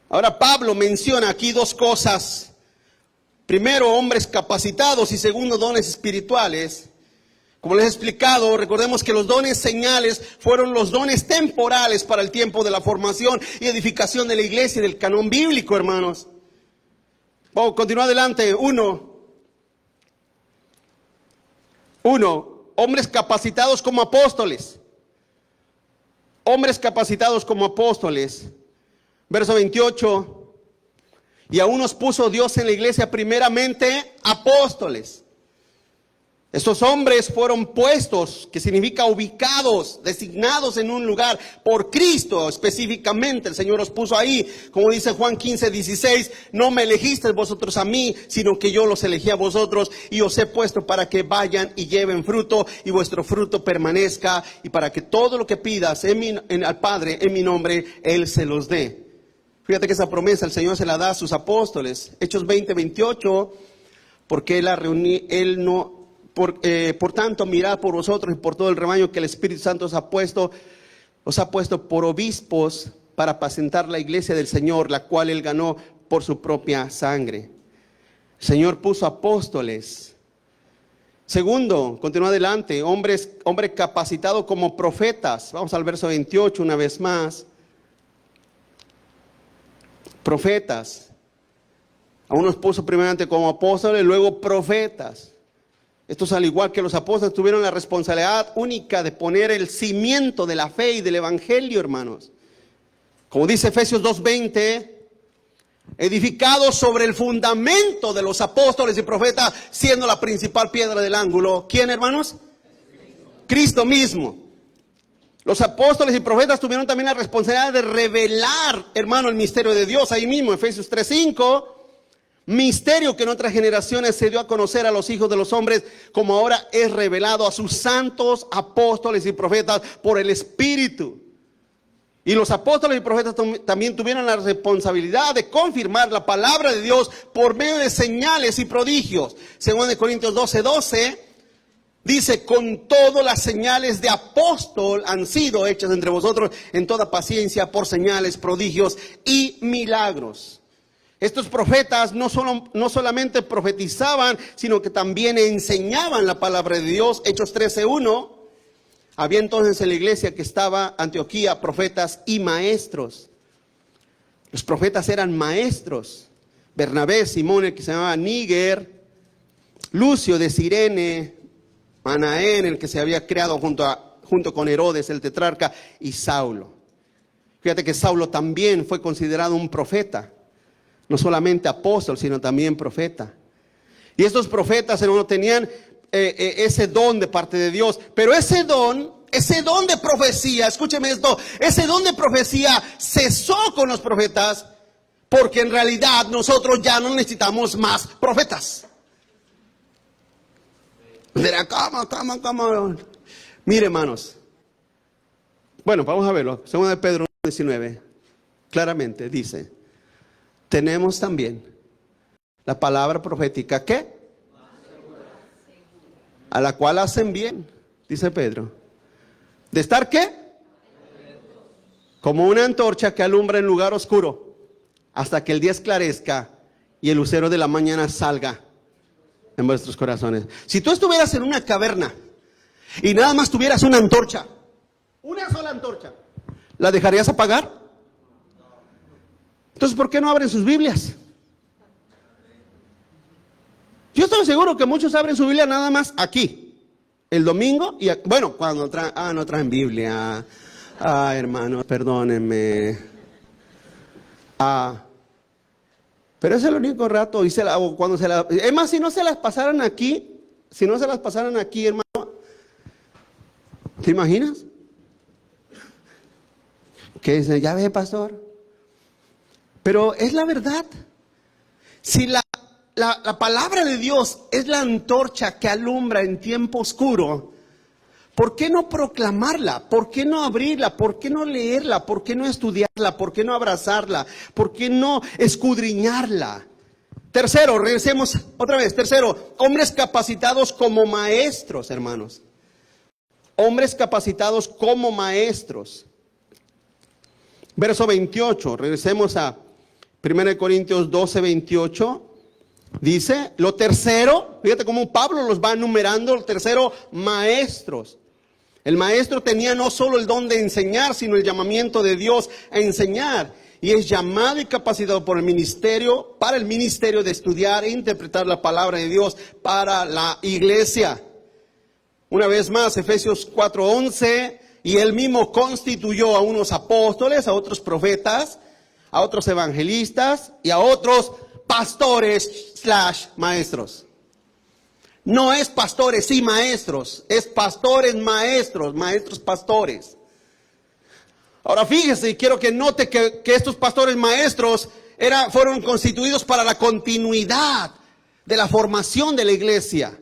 Speaker 1: Ahora Pablo menciona aquí dos cosas. Primero, hombres capacitados, y segundo, dones espirituales. Como les he explicado, recordemos que los dones señales fueron los dones temporales para el tiempo de la formación y edificación de la iglesia y del canón bíblico, hermanos. Vamos a continuar adelante. Uno, hombres capacitados como apóstoles. Hombres capacitados como apóstoles. Verso 28. Y a unos puso Dios en la iglesia primeramente apóstoles. Estos hombres fueron puestos, que significa ubicados, designados en un lugar por Cristo específicamente. El Señor los puso ahí, como dice Juan 15:16, no me elegisteis vosotros a mí, sino que yo los elegí a vosotros y os he puesto para que vayan y lleven fruto y vuestro fruto permanezca, y para que todo lo que pidas al Padre en mi nombre, Él se los dé. Fíjate que esa promesa el Señor se la da a sus apóstoles. Hechos 20:28, porque Por tanto, mirad por vosotros y por todo el rebaño que el Espíritu Santo os ha puesto por obispos para apacentar la iglesia del Señor, la cual Él ganó por su propia sangre. El Señor puso apóstoles. Segundo, continúa adelante, hombre capacitado como profetas. Vamos al verso 28 una vez más. Profetas. A unos puso primeramente como apóstoles, luego profetas. Estos, al igual que los apóstoles, tuvieron la responsabilidad única de poner el cimiento de la fe y del evangelio, hermanos. Como dice Efesios 2:20, edificados sobre el fundamento de los apóstoles y profetas, siendo la principal piedra del ángulo. ¿Quién, hermanos? Cristo mismo. Los apóstoles y profetas tuvieron también la responsabilidad de revelar, hermano, el misterio de Dios. Ahí mismo, Efesios 3:5. Misterio que en otras generaciones se dio a conocer a los hijos de los hombres, como ahora es revelado a sus santos apóstoles y profetas por el Espíritu. Y los apóstoles y profetas también tuvieron la responsabilidad de confirmar la palabra de Dios por medio de señales y prodigios. Según de Corintios 12:12, Dice, con todo las señales de apóstol han sido hechas entre vosotros en toda paciencia por señales, prodigios y milagros. Estos profetas no solamente profetizaban, sino que también enseñaban la palabra de Dios. Hechos 13:1. Había entonces en la iglesia que estaba Antioquía profetas y maestros. Los profetas eran maestros. Bernabé, Simón, el que se llamaba Níger, Lucio de Cirene, Manaén, el que se había creado junto con Herodes, el tetrarca, y Saulo. Fíjate que Saulo también fue considerado un profeta. No solamente apóstol, sino también profeta. Y estos profetas, hermano, tenían ese don de parte de Dios. Pero ese don de profecía, escúcheme esto, ese don de profecía cesó con los profetas, porque en realidad nosotros ya no necesitamos más profetas. Dirá, ¿cómo? Mire, hermanos. Bueno, vamos a verlo. 2 de Pedro 19. Claramente dice, tenemos también la palabra profética, ¿qué? A la cual hacen bien, dice Pedro. ¿De estar qué? Como una antorcha que alumbra en lugar oscuro, hasta que el día esclarezca y el lucero de la mañana salga en vuestros corazones. Si tú estuvieras en una caverna y nada más tuvieras una antorcha, una sola antorcha, ¿la dejarías apagar? Entonces, ¿por qué no abren sus Biblias? Yo estoy seguro que muchos abren su Biblia nada más aquí, el domingo, y bueno, cuando traen, no traen Biblia. Hermano, perdónenme. Pero es el único rato, es más, si no se las pasaran aquí, hermano, ¿te imaginas? Que dice, ya ve, pastor. Pero es la verdad. Si la palabra de Dios es la antorcha que alumbra en tiempo oscuro, ¿por qué no proclamarla? ¿Por qué no abrirla? ¿Por qué no leerla? ¿Por qué no estudiarla? ¿Por qué no abrazarla? ¿Por qué no escudriñarla? Tercero, regresemos otra vez. Tercero, hombres capacitados como maestros, hermanos. Hombres capacitados como maestros. Verso 28, regresemos a 1 Corintios 12, 28. Dice, lo tercero, fíjate cómo Pablo los va enumerando. Lo tercero, maestros. El maestro tenía no solo el don de enseñar, sino el llamamiento de Dios a enseñar. Y es llamado y capacitado por el ministerio, para el ministerio de estudiar e interpretar la palabra de Dios para la iglesia. Una vez más, Efesios 4:11, y él mismo constituyó a unos apóstoles, a otros profetas, a otros evangelistas y a otros pastores / maestros. No es pastores y maestros, es pastores maestros, maestros pastores. Ahora fíjese, y quiero que note que estos pastores maestros fueron constituidos para la continuidad de la formación de la iglesia.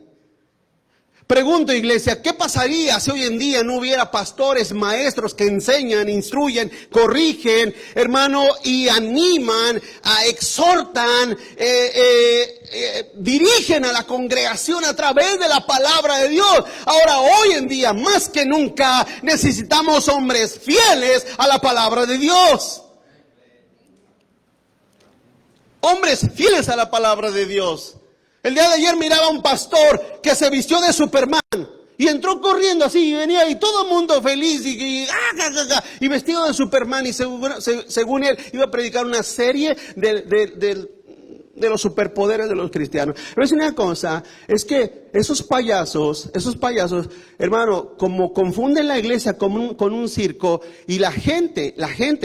Speaker 1: Pregunto, iglesia, ¿qué pasaría si hoy en día no hubiera pastores, maestros que enseñan, instruyen, corrigen, hermano, y animan, exhortan, dirigen a la congregación a través de la palabra de Dios? Ahora, hoy en día, más que nunca, necesitamos hombres fieles a la palabra de Dios. Hombres fieles a la palabra de Dios. El día de ayer miraba a un pastor que se vistió de Superman y entró corriendo así y venía y todo el mundo feliz y vestido de Superman, y según él iba a predicar una serie de los superpoderes de los cristianos. Pero es una cosa, es que esos payasos, hermano, como confunden la iglesia con un circo, y la gente,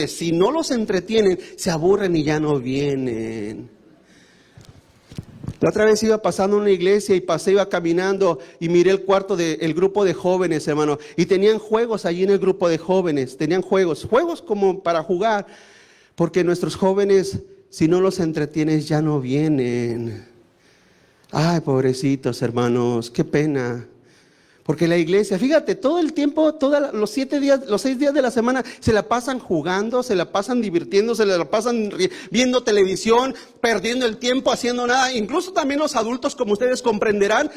Speaker 1: si no los entretienen, se aburren y ya no vienen. La otra vez iba pasando una iglesia y iba caminando y miré el cuarto del grupo de jóvenes, hermano. Y tenían juegos allí en el grupo de jóvenes. Tenían juegos como para jugar. Porque nuestros jóvenes, si no los entretienes, ya no vienen. Ay, pobrecitos, hermanos, qué pena. Porque la iglesia, fíjate, todo el tiempo, los 6 días de la semana, se la pasan jugando, se la pasan divirtiendo, se la pasan viendo televisión, perdiendo el tiempo, haciendo nada. Incluso también los adultos, como ustedes comprenderán,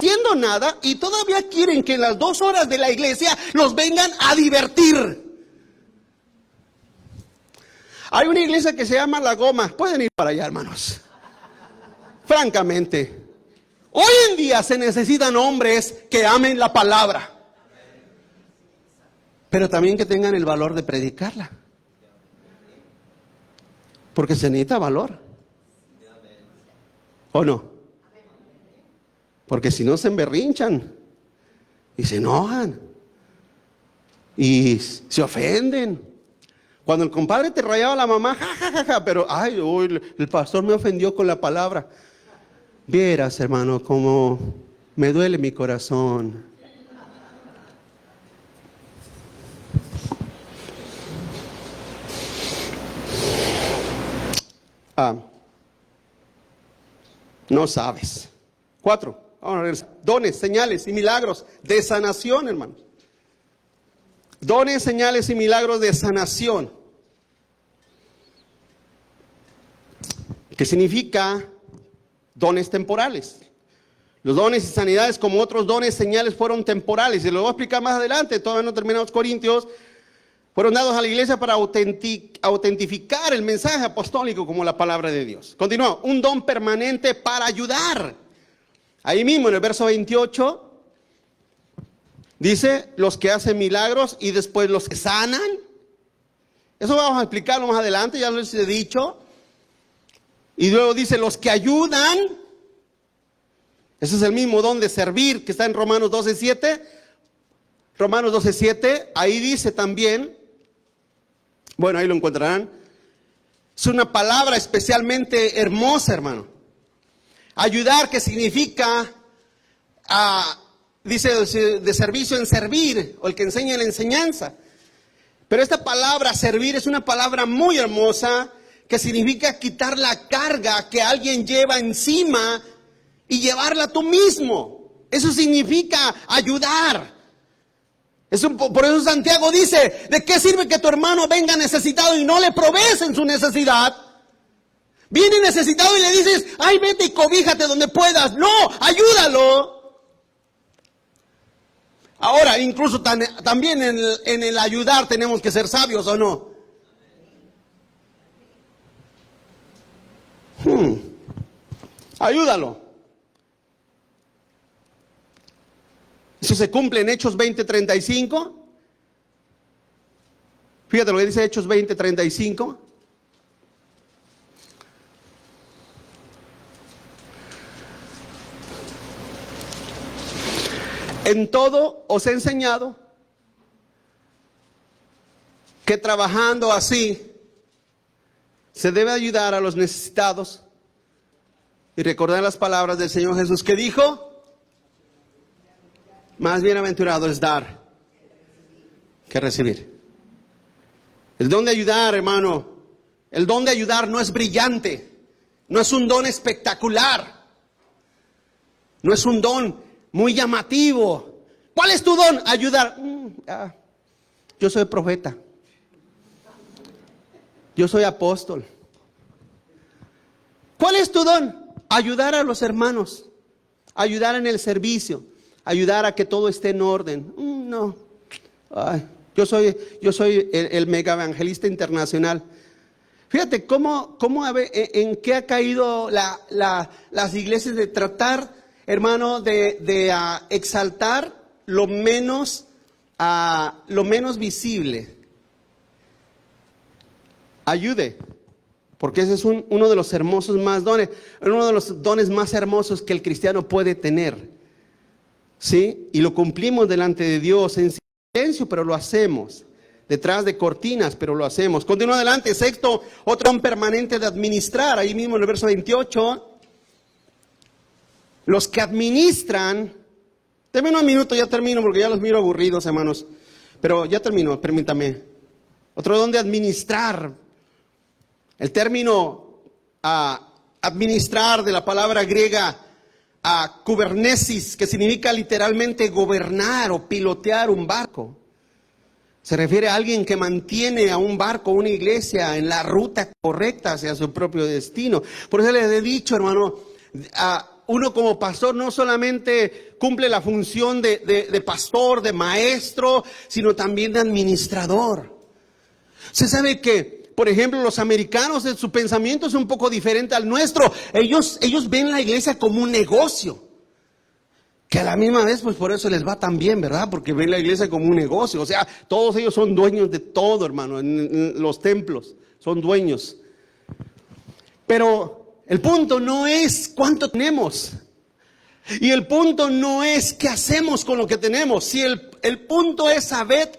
Speaker 1: haciendo nada y todavía quieren que en las 2 horas de la iglesia los vengan a divertir. Hay una iglesia que se llama La Goma. Pueden ir para allá, hermanos. Francamente, hoy en día se necesitan hombres que amen la palabra, pero también que tengan el valor de predicarla. Porque se necesita valor. ¿O no? Porque si no se emberrinchan y se enojan y se ofenden. Cuando el compadre te rayaba la mamá, ja, pero ay, hoy el pastor me ofendió con la palabra. Vieras, hermano, como me duele mi corazón. No sabes. 4. Vamos a ver. Dones, señales y milagros de sanación, hermanos. Dones, señales y milagros de sanación. ¿Qué significa dones temporales? Los dones y sanidades, como otros dones, señales, fueron temporales. Y lo voy a explicar más adelante. Todavía no terminamos Corintios. Fueron dados a la iglesia para autentificar el mensaje apostólico como la palabra de Dios. Continúa. Un don permanente para ayudar. Ahí mismo en el verso 28 dice los que hacen milagros y después los que sanan. Eso vamos a explicarlo más adelante, ya les he dicho. Y luego dice los que ayudan. Ese es el mismo don de servir que está en Romanos 12:7. Romanos 12:7, ahí dice también, bueno, ahí lo encontrarán. Es una palabra especialmente hermosa, hermano. Ayudar, que significa, dice, de servicio en servir, o el que enseña en la enseñanza. Pero esta palabra servir es una palabra muy hermosa, que significa quitar la carga que alguien lleva encima y llevarla tú mismo. Eso significa ayudar. Por eso Santiago dice, ¿de qué sirve que tu hermano venga necesitado y no le provees en su necesidad? Viene necesitado y le dices, ay, vete y cobíjate donde puedas. No, ayúdalo. Ahora, incluso también en el ayudar tenemos que ser sabios, ¿o no? Ayúdalo. Eso se cumple en Hechos 20:35. Fíjate lo que dice Hechos 20:35. En todo os he enseñado que trabajando así se debe ayudar a los necesitados y recordar las palabras del Señor Jesús que dijo: más bienaventurado es dar que recibir. El don de ayudar, hermano, el don de ayudar no es brillante, no es un don espectacular, no es un don muy llamativo. ¿Cuál es tu don? Ayudar. Yo soy profeta, yo soy apóstol. ¿Cuál es tu don? Ayudar a los hermanos, ayudar en el servicio, ayudar a que todo esté en orden. No. Yo soy el mega evangelista internacional. Fíjate en qué ha caído las iglesias de tratar, hermano, de exaltar lo menos visible. Ayude, porque ese es uno de los hermosos más dones, uno de los dones más hermosos que el cristiano puede tener. ¿Sí? Y lo cumplimos delante de Dios en silencio, pero lo hacemos. Detrás de cortinas, pero lo hacemos. Continúa adelante. 6, otro don permanente de administrar. Ahí mismo en el verso 28. Los que administran. Deme un minuto, ya termino, porque ya los miro aburridos, hermanos. Pero ya termino, permítame. Otro don de administrar. El término administrar, de la palabra griega kubernesis, que significa literalmente gobernar o pilotear un barco. Se refiere a alguien que mantiene a un barco, una iglesia, en la ruta correcta hacia su propio destino. Por eso les he dicho, hermano, uno como pastor no solamente cumple la función de pastor, de maestro, sino también de administrador. Se sabe que, por ejemplo, los americanos, su pensamiento es un poco diferente al nuestro. Ellos ven la iglesia como un negocio. Que a la misma vez, pues por eso les va tan bien, ¿verdad? Porque ven la iglesia como un negocio. O sea, todos ellos son dueños de todo, hermano, en los templos. Son dueños. Pero el punto no es cuánto tenemos. Y el punto no es qué hacemos con lo que tenemos. Si el punto es saber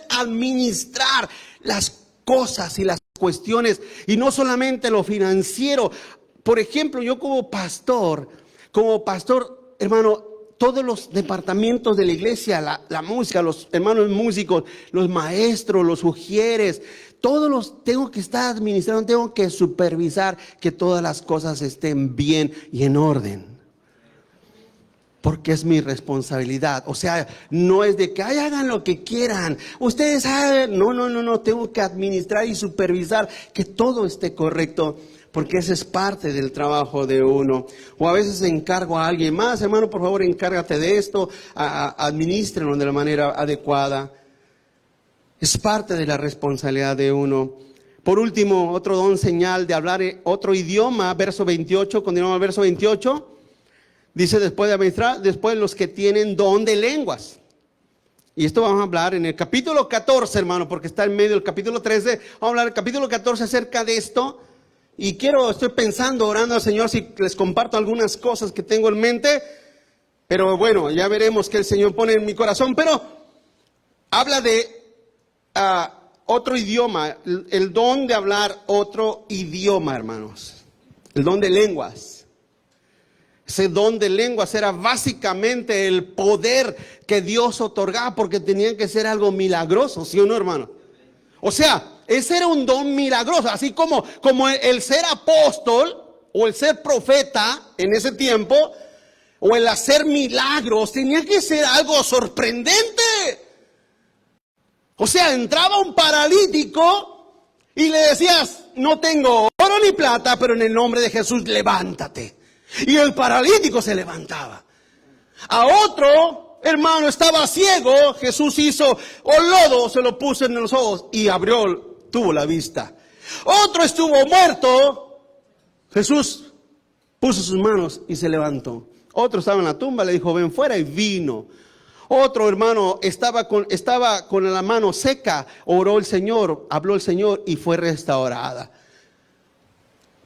Speaker 1: administrar las cosas y las cuestiones. Y no solamente lo financiero. Por ejemplo, yo como pastor, hermano, todos los departamentos de la iglesia, la música, los hermanos músicos, los maestros, los ujieres, todos los tengo que estar administrando, tengo que supervisar que todas las cosas estén bien y en orden. Porque es mi responsabilidad. O sea, no es de que hagan lo que quieran. Ustedes saben, no, tengo que administrar y supervisar que todo esté correcto. Porque ese es parte del trabajo de uno. O a veces encargo a alguien más, hermano, por favor, encárgate de esto, administrenlo de la manera adecuada. Es parte de la responsabilidad de uno. Por último, otro don señal de hablar otro idioma, verso 28, continuamos al verso 28. Dice después de administrar, después los que tienen don de lenguas. Y esto vamos a hablar en el capítulo 14, hermano, porque está en medio del capítulo 13. Vamos a hablar en el capítulo 14 acerca de esto. Y estoy pensando, orando al Señor, si les comparto algunas cosas que tengo en mente. Pero bueno, ya veremos qué el Señor pone en mi corazón. Pero habla de otro idioma, el don de hablar otro idioma, hermanos. El don de lenguas. Ese don de lenguas era básicamente el poder que Dios otorgaba, porque tenía que ser algo milagroso, ¿sí o no, hermano? O sea, ese era un don milagroso, así como el ser apóstol o el ser profeta en ese tiempo, o el hacer milagros, tenía que ser algo sorprendente. O sea, entraba un paralítico y le decías, no tengo oro ni plata, pero en el nombre de Jesús levántate. Y el paralítico se levantaba. A otro hermano estaba ciego, Jesús hizo lodo, se lo puso en los ojos y tuvo la vista. Otro estuvo muerto, Jesús puso sus manos y se levantó. Otro estaba en la tumba, le dijo, ven fuera, y vino. Otro hermano estaba con la mano seca, oró el Señor, habló el Señor y fue restaurada.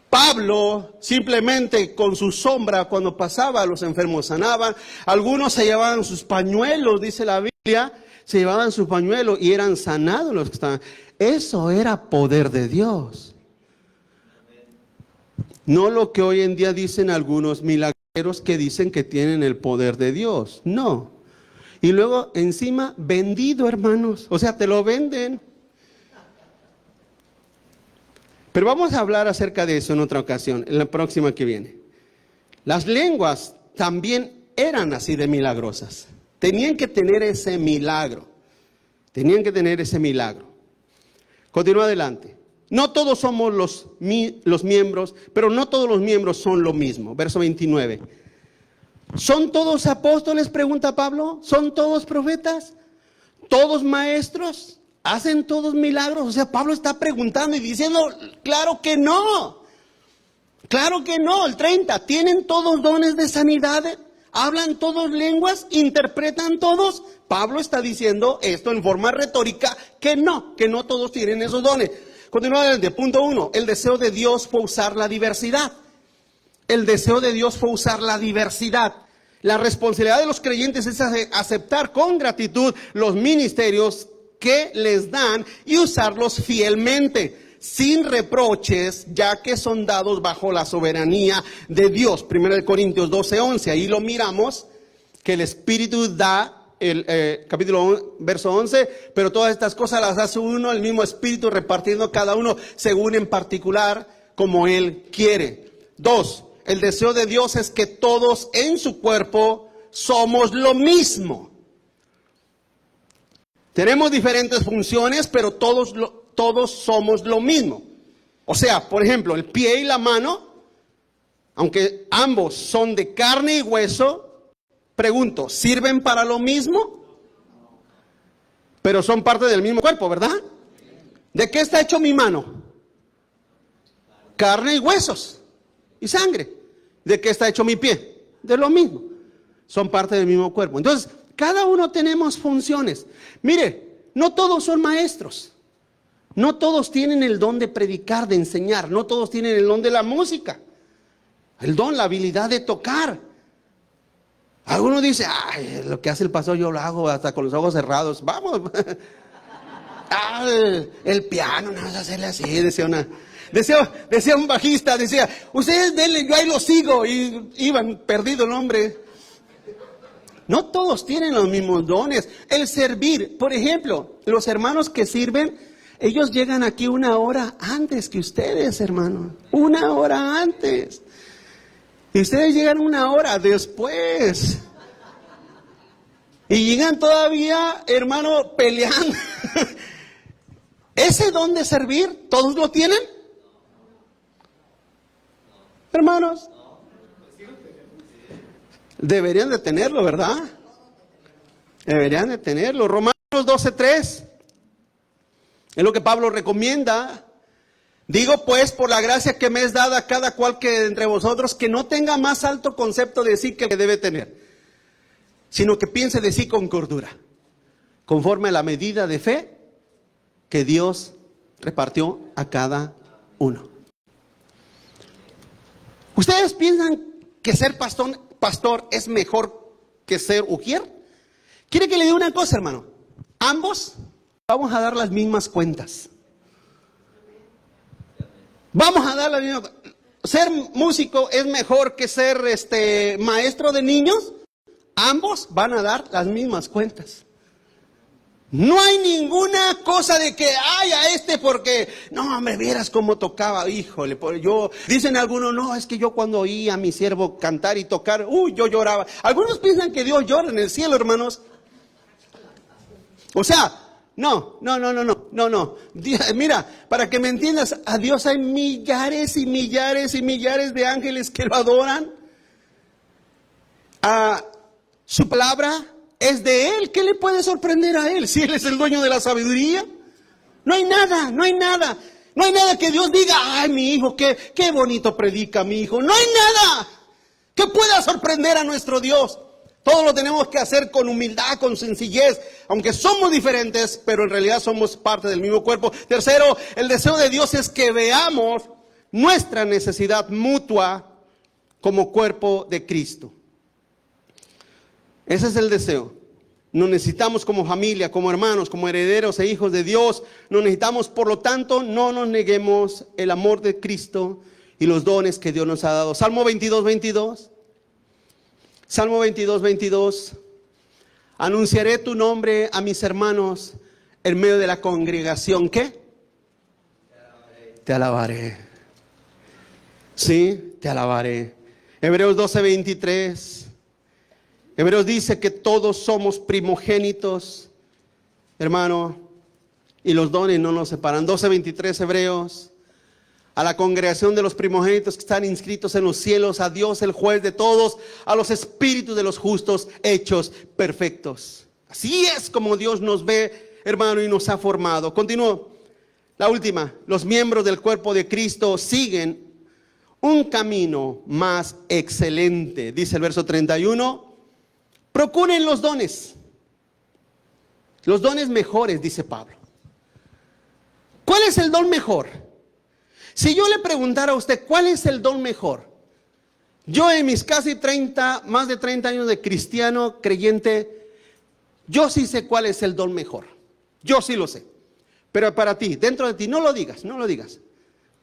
Speaker 1: Pablo simplemente con su sombra cuando pasaba los enfermos sanaban. Algunos se llevaban sus pañuelos, dice la Biblia, se llevaban sus pañuelos y eran sanados los que estaban. Eso era poder de Dios. No lo que hoy en día dicen algunos milagreros que dicen que tienen el poder de Dios. No. Y luego encima vendido, hermanos. O sea, te lo venden. Pero vamos a hablar acerca de eso en otra ocasión, en la próxima que viene. Las lenguas también eran así de milagrosas. Tenían que tener ese milagro. Continúa adelante. No todos somos los miembros, pero no todos los miembros son lo mismo. Verso 29. ¿Son todos apóstoles? Pregunta Pablo. ¿Son todos profetas? ¿Todos maestros? ¿Hacen todos milagros? O sea, Pablo está preguntando y diciendo, claro que no. Claro que no. El 30, ¿tienen todos dones de sanidad? ¿Hablan todos lenguas? ¿Interpretan todos? Pablo está diciendo esto en forma retórica, que no todos tienen esos dones. Continúa adelante, punto 1, el deseo de Dios fue usar la diversidad. El deseo de Dios fue usar la diversidad. La responsabilidad de los creyentes es aceptar con gratitud los ministerios que les dan y usarlos fielmente, sin reproches, ya que son dados bajo la soberanía de Dios. 1 Corintios 12:11, ahí lo miramos, que el Espíritu da, verso 11, pero todas estas cosas las hace uno, el mismo Espíritu, repartiendo cada uno según en particular como Él quiere. 2, el deseo de Dios es que todos en su cuerpo somos lo mismo. Tenemos diferentes funciones, pero todos somos lo mismo. O sea, por ejemplo, el pie y la mano aunque ambos son de carne y hueso, pregunto, ¿sirven para lo mismo? Pero son parte del mismo cuerpo, ¿verdad? ¿De qué está hecho mi mano? Carne y huesos y sangre. ¿De qué está hecho mi pie? De lo mismo. Son parte del mismo cuerpo. Entonces, cada uno tenemos funciones. Mire, no todos son maestros. No todos tienen el don de predicar, de enseñar. No todos tienen el don de la música. El don, la habilidad de tocar. Algunos dicen, ay, lo que hace el pastor yo lo hago hasta con los ojos cerrados. Vamos. El piano, no vas a hacerle así, decía un bajista, decía, ustedes denle, yo ahí lo sigo. Y iban perdido el hombre. No todos tienen los mismos dones. El servir, por ejemplo, los hermanos que sirven, ellos llegan aquí 1 hora antes que ustedes, hermanos. 1 hora antes. Y ustedes llegan 1 hora después. Y llegan todavía, hermano, peleando. ¿Ese don de servir, todos lo tienen? Hermanos. Deberían de tenerlo, ¿verdad? Deberían de tenerlo. Romanos 12:3. Es lo que Pablo recomienda. Digo pues, por la gracia que me es dada a cada cual que entre vosotros, que no tenga más alto concepto de sí que debe tener, sino que piense de sí con cordura, conforme a la medida de fe que Dios repartió a cada uno. ¿Ustedes piensan que ser pastor es mejor que ser ujier? ¿Quiere que le diga una cosa, hermano? Ambos vamos a dar las mismas cuentas. Vamos a dar las mismas cuentas. ¿Ser músico es mejor que ser maestro de niños? Ambos van a dar las mismas cuentas. No hay ninguna cosa de que, ay, a porque, no, hombre, vieras cómo tocaba, híjole, dicen algunos, no, es que yo cuando oí a mi siervo cantar y tocar, yo lloraba. Algunos piensan que Dios llora en el cielo, hermanos. O sea, no. Mira, para que me entiendas, a Dios hay millares y millares y millares de ángeles que lo adoran. Su palabra es de Él. ¿Qué le puede sorprender a Él si Él es el dueño de la sabiduría? No hay nada. No hay nada que Dios diga, ay, mi hijo, qué bonito predica mi hijo. No hay nada que pueda sorprender a nuestro Dios. Todo lo tenemos que hacer con humildad, con sencillez, aunque somos diferentes, pero en realidad somos parte del mismo cuerpo. Tercero, el deseo de Dios es que veamos nuestra necesidad mutua como cuerpo de Cristo. Ese es el deseo. Nos necesitamos como familia, como hermanos, como herederos e hijos de Dios. Nos necesitamos, por lo tanto, no nos neguemos el amor de Cristo y los dones que Dios nos ha dado. Salmo 22:22. Salmo 22:22. Anunciaré tu nombre a mis hermanos en medio de la congregación. ¿Qué? Te alabaré. Sí, te alabaré. Hebreos 12:23. Hebreos dice que todos somos primogénitos, hermano, y los dones no nos separan. 12:23 Hebreos. A la congregación de los primogénitos que están inscritos en los cielos, a Dios el juez de todos, a los espíritus de los justos hechos perfectos. Así es como Dios nos ve, hermano, y nos ha formado. Continúo. La última. Los miembros del cuerpo de Cristo siguen un camino más excelente. Dice el verso 31. Procuren los dones mejores, dice Pablo. ¿Cuál es el don mejor? Si yo le preguntara a usted, ¿cuál es el don mejor? Yo en mis más de 30 años de cristiano, creyente, yo sí sé cuál es el don mejor. Yo sí lo sé. Pero para ti, dentro de ti, no lo digas.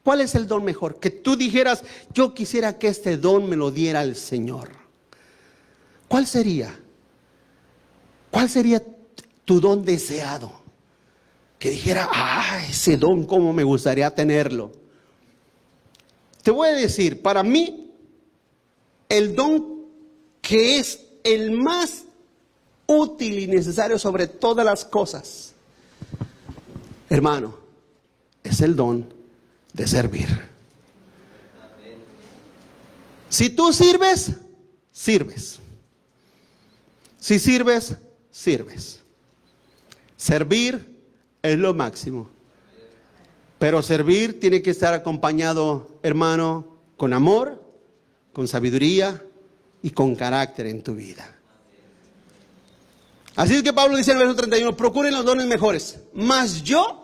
Speaker 1: ¿Cuál es el don mejor? Que tú dijeras, yo quisiera que este don me lo diera el Señor. ¿Cuál sería? ¿Cuál sería tu don deseado? Que dijera, ese don, cómo me gustaría tenerlo. Te voy a decir, para mí, el don que es el más útil y necesario sobre todas las cosas, hermano, es el don de servir. Si tú sirves, sirves. Si sirves, sirves. Servir es lo máximo. Pero servir tiene que estar acompañado, hermano, con amor, con sabiduría y con carácter en tu vida. Así es que Pablo dice en el verso 31, procuren los dones mejores. Mas yo,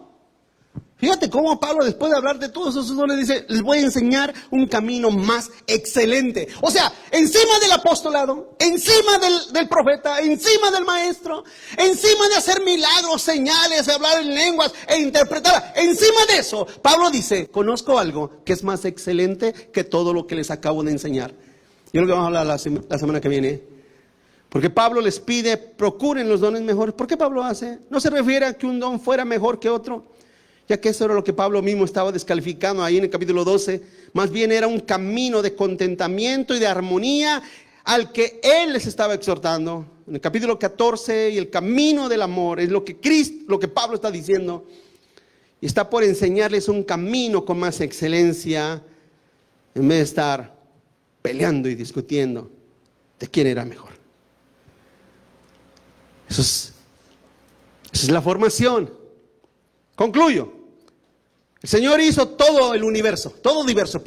Speaker 1: fíjate cómo Pablo, después de hablar de todos esos dones, dice, les voy a enseñar un camino más excelente. O sea, encima del apostolado, encima del profeta, encima del maestro, encima de hacer milagros, señales, de hablar en lenguas e interpretar, encima de eso, Pablo dice, conozco algo que es más excelente que todo lo que les acabo de enseñar. Y es lo que vamos a hablar la semana que viene. Porque Pablo les pide, procuren los dones mejores. ¿Por qué Pablo hace? No se refiere a que un don fuera mejor que otro, ya que eso era lo que Pablo mismo estaba descalificando ahí en el capítulo 12. Más bien era un camino de contentamiento y de armonía al que él les estaba exhortando. En el capítulo 14, y el camino del amor, es lo que Pablo está diciendo. Y está por enseñarles un camino con más excelencia, en vez de estar peleando y discutiendo de quién era mejor. Esa es la formación. Concluyo. El Señor hizo todo el universo, todo diverso,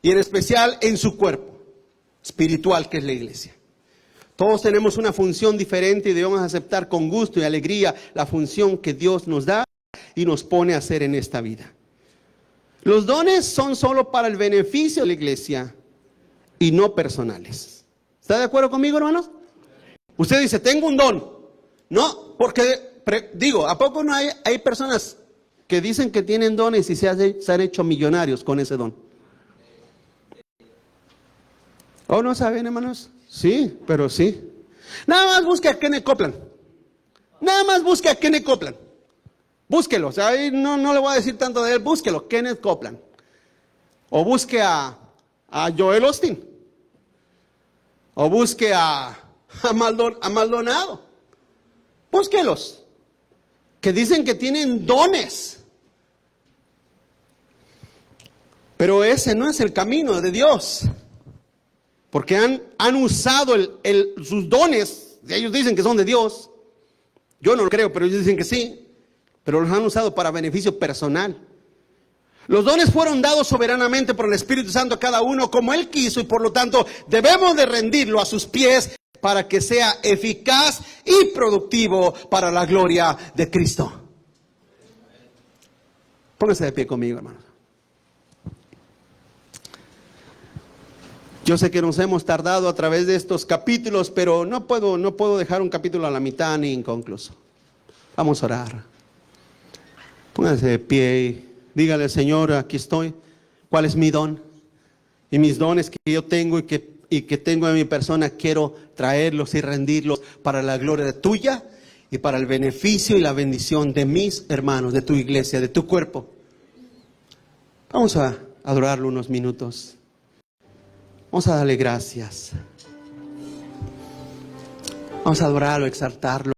Speaker 1: y en especial en su cuerpo espiritual, que es la iglesia. Todos tenemos una función diferente y debemos aceptar con gusto y alegría la función que Dios nos da y nos pone a hacer en esta vida. Los dones son solo para el beneficio de la iglesia y no personales. ¿Está de acuerdo conmigo, hermanos? Usted dice, tengo un don. No, porque, ¿a poco no hay personas que dicen que tienen dones y se han hecho millonarios con ese don? ¿O no saben, hermanos? Sí, pero sí. Nada más busque a Kenneth Copeland. Nada más busque a Kenneth Copeland. Búsquelo. O sea, ahí no le voy a decir tanto de él. Búsquelo, Kenneth Copeland. O busque a Joel Osteen. O busque a Maldonado. Búsquelos. Que dicen que tienen dones. Pero ese no es el camino de Dios. Porque han usado sus dones. Ellos dicen que son de Dios. Yo no lo creo, pero ellos dicen que sí. Pero los han usado para beneficio personal. Los dones fueron dados soberanamente por el Espíritu Santo a cada uno como Él quiso, y por lo tanto debemos de rendirlo a sus pies para que sea eficaz y productivo para la gloria de Cristo. Póngase de pie conmigo, hermanos. Yo sé que nos hemos tardado a través de estos capítulos, pero no puedo dejar un capítulo a la mitad ni inconcluso. Vamos a orar. Póngase de pie y dígale, Señor, aquí estoy. ¿Cuál es mi don? Y mis dones que yo tengo y que tengo en mi persona, quiero traerlos y rendirlos para la gloria tuya y para el beneficio y la bendición de mis hermanos, de tu iglesia, de tu cuerpo. Vamos a adorarlo unos minutos. Vamos a darle gracias. Vamos a adorarlo, exaltarlo.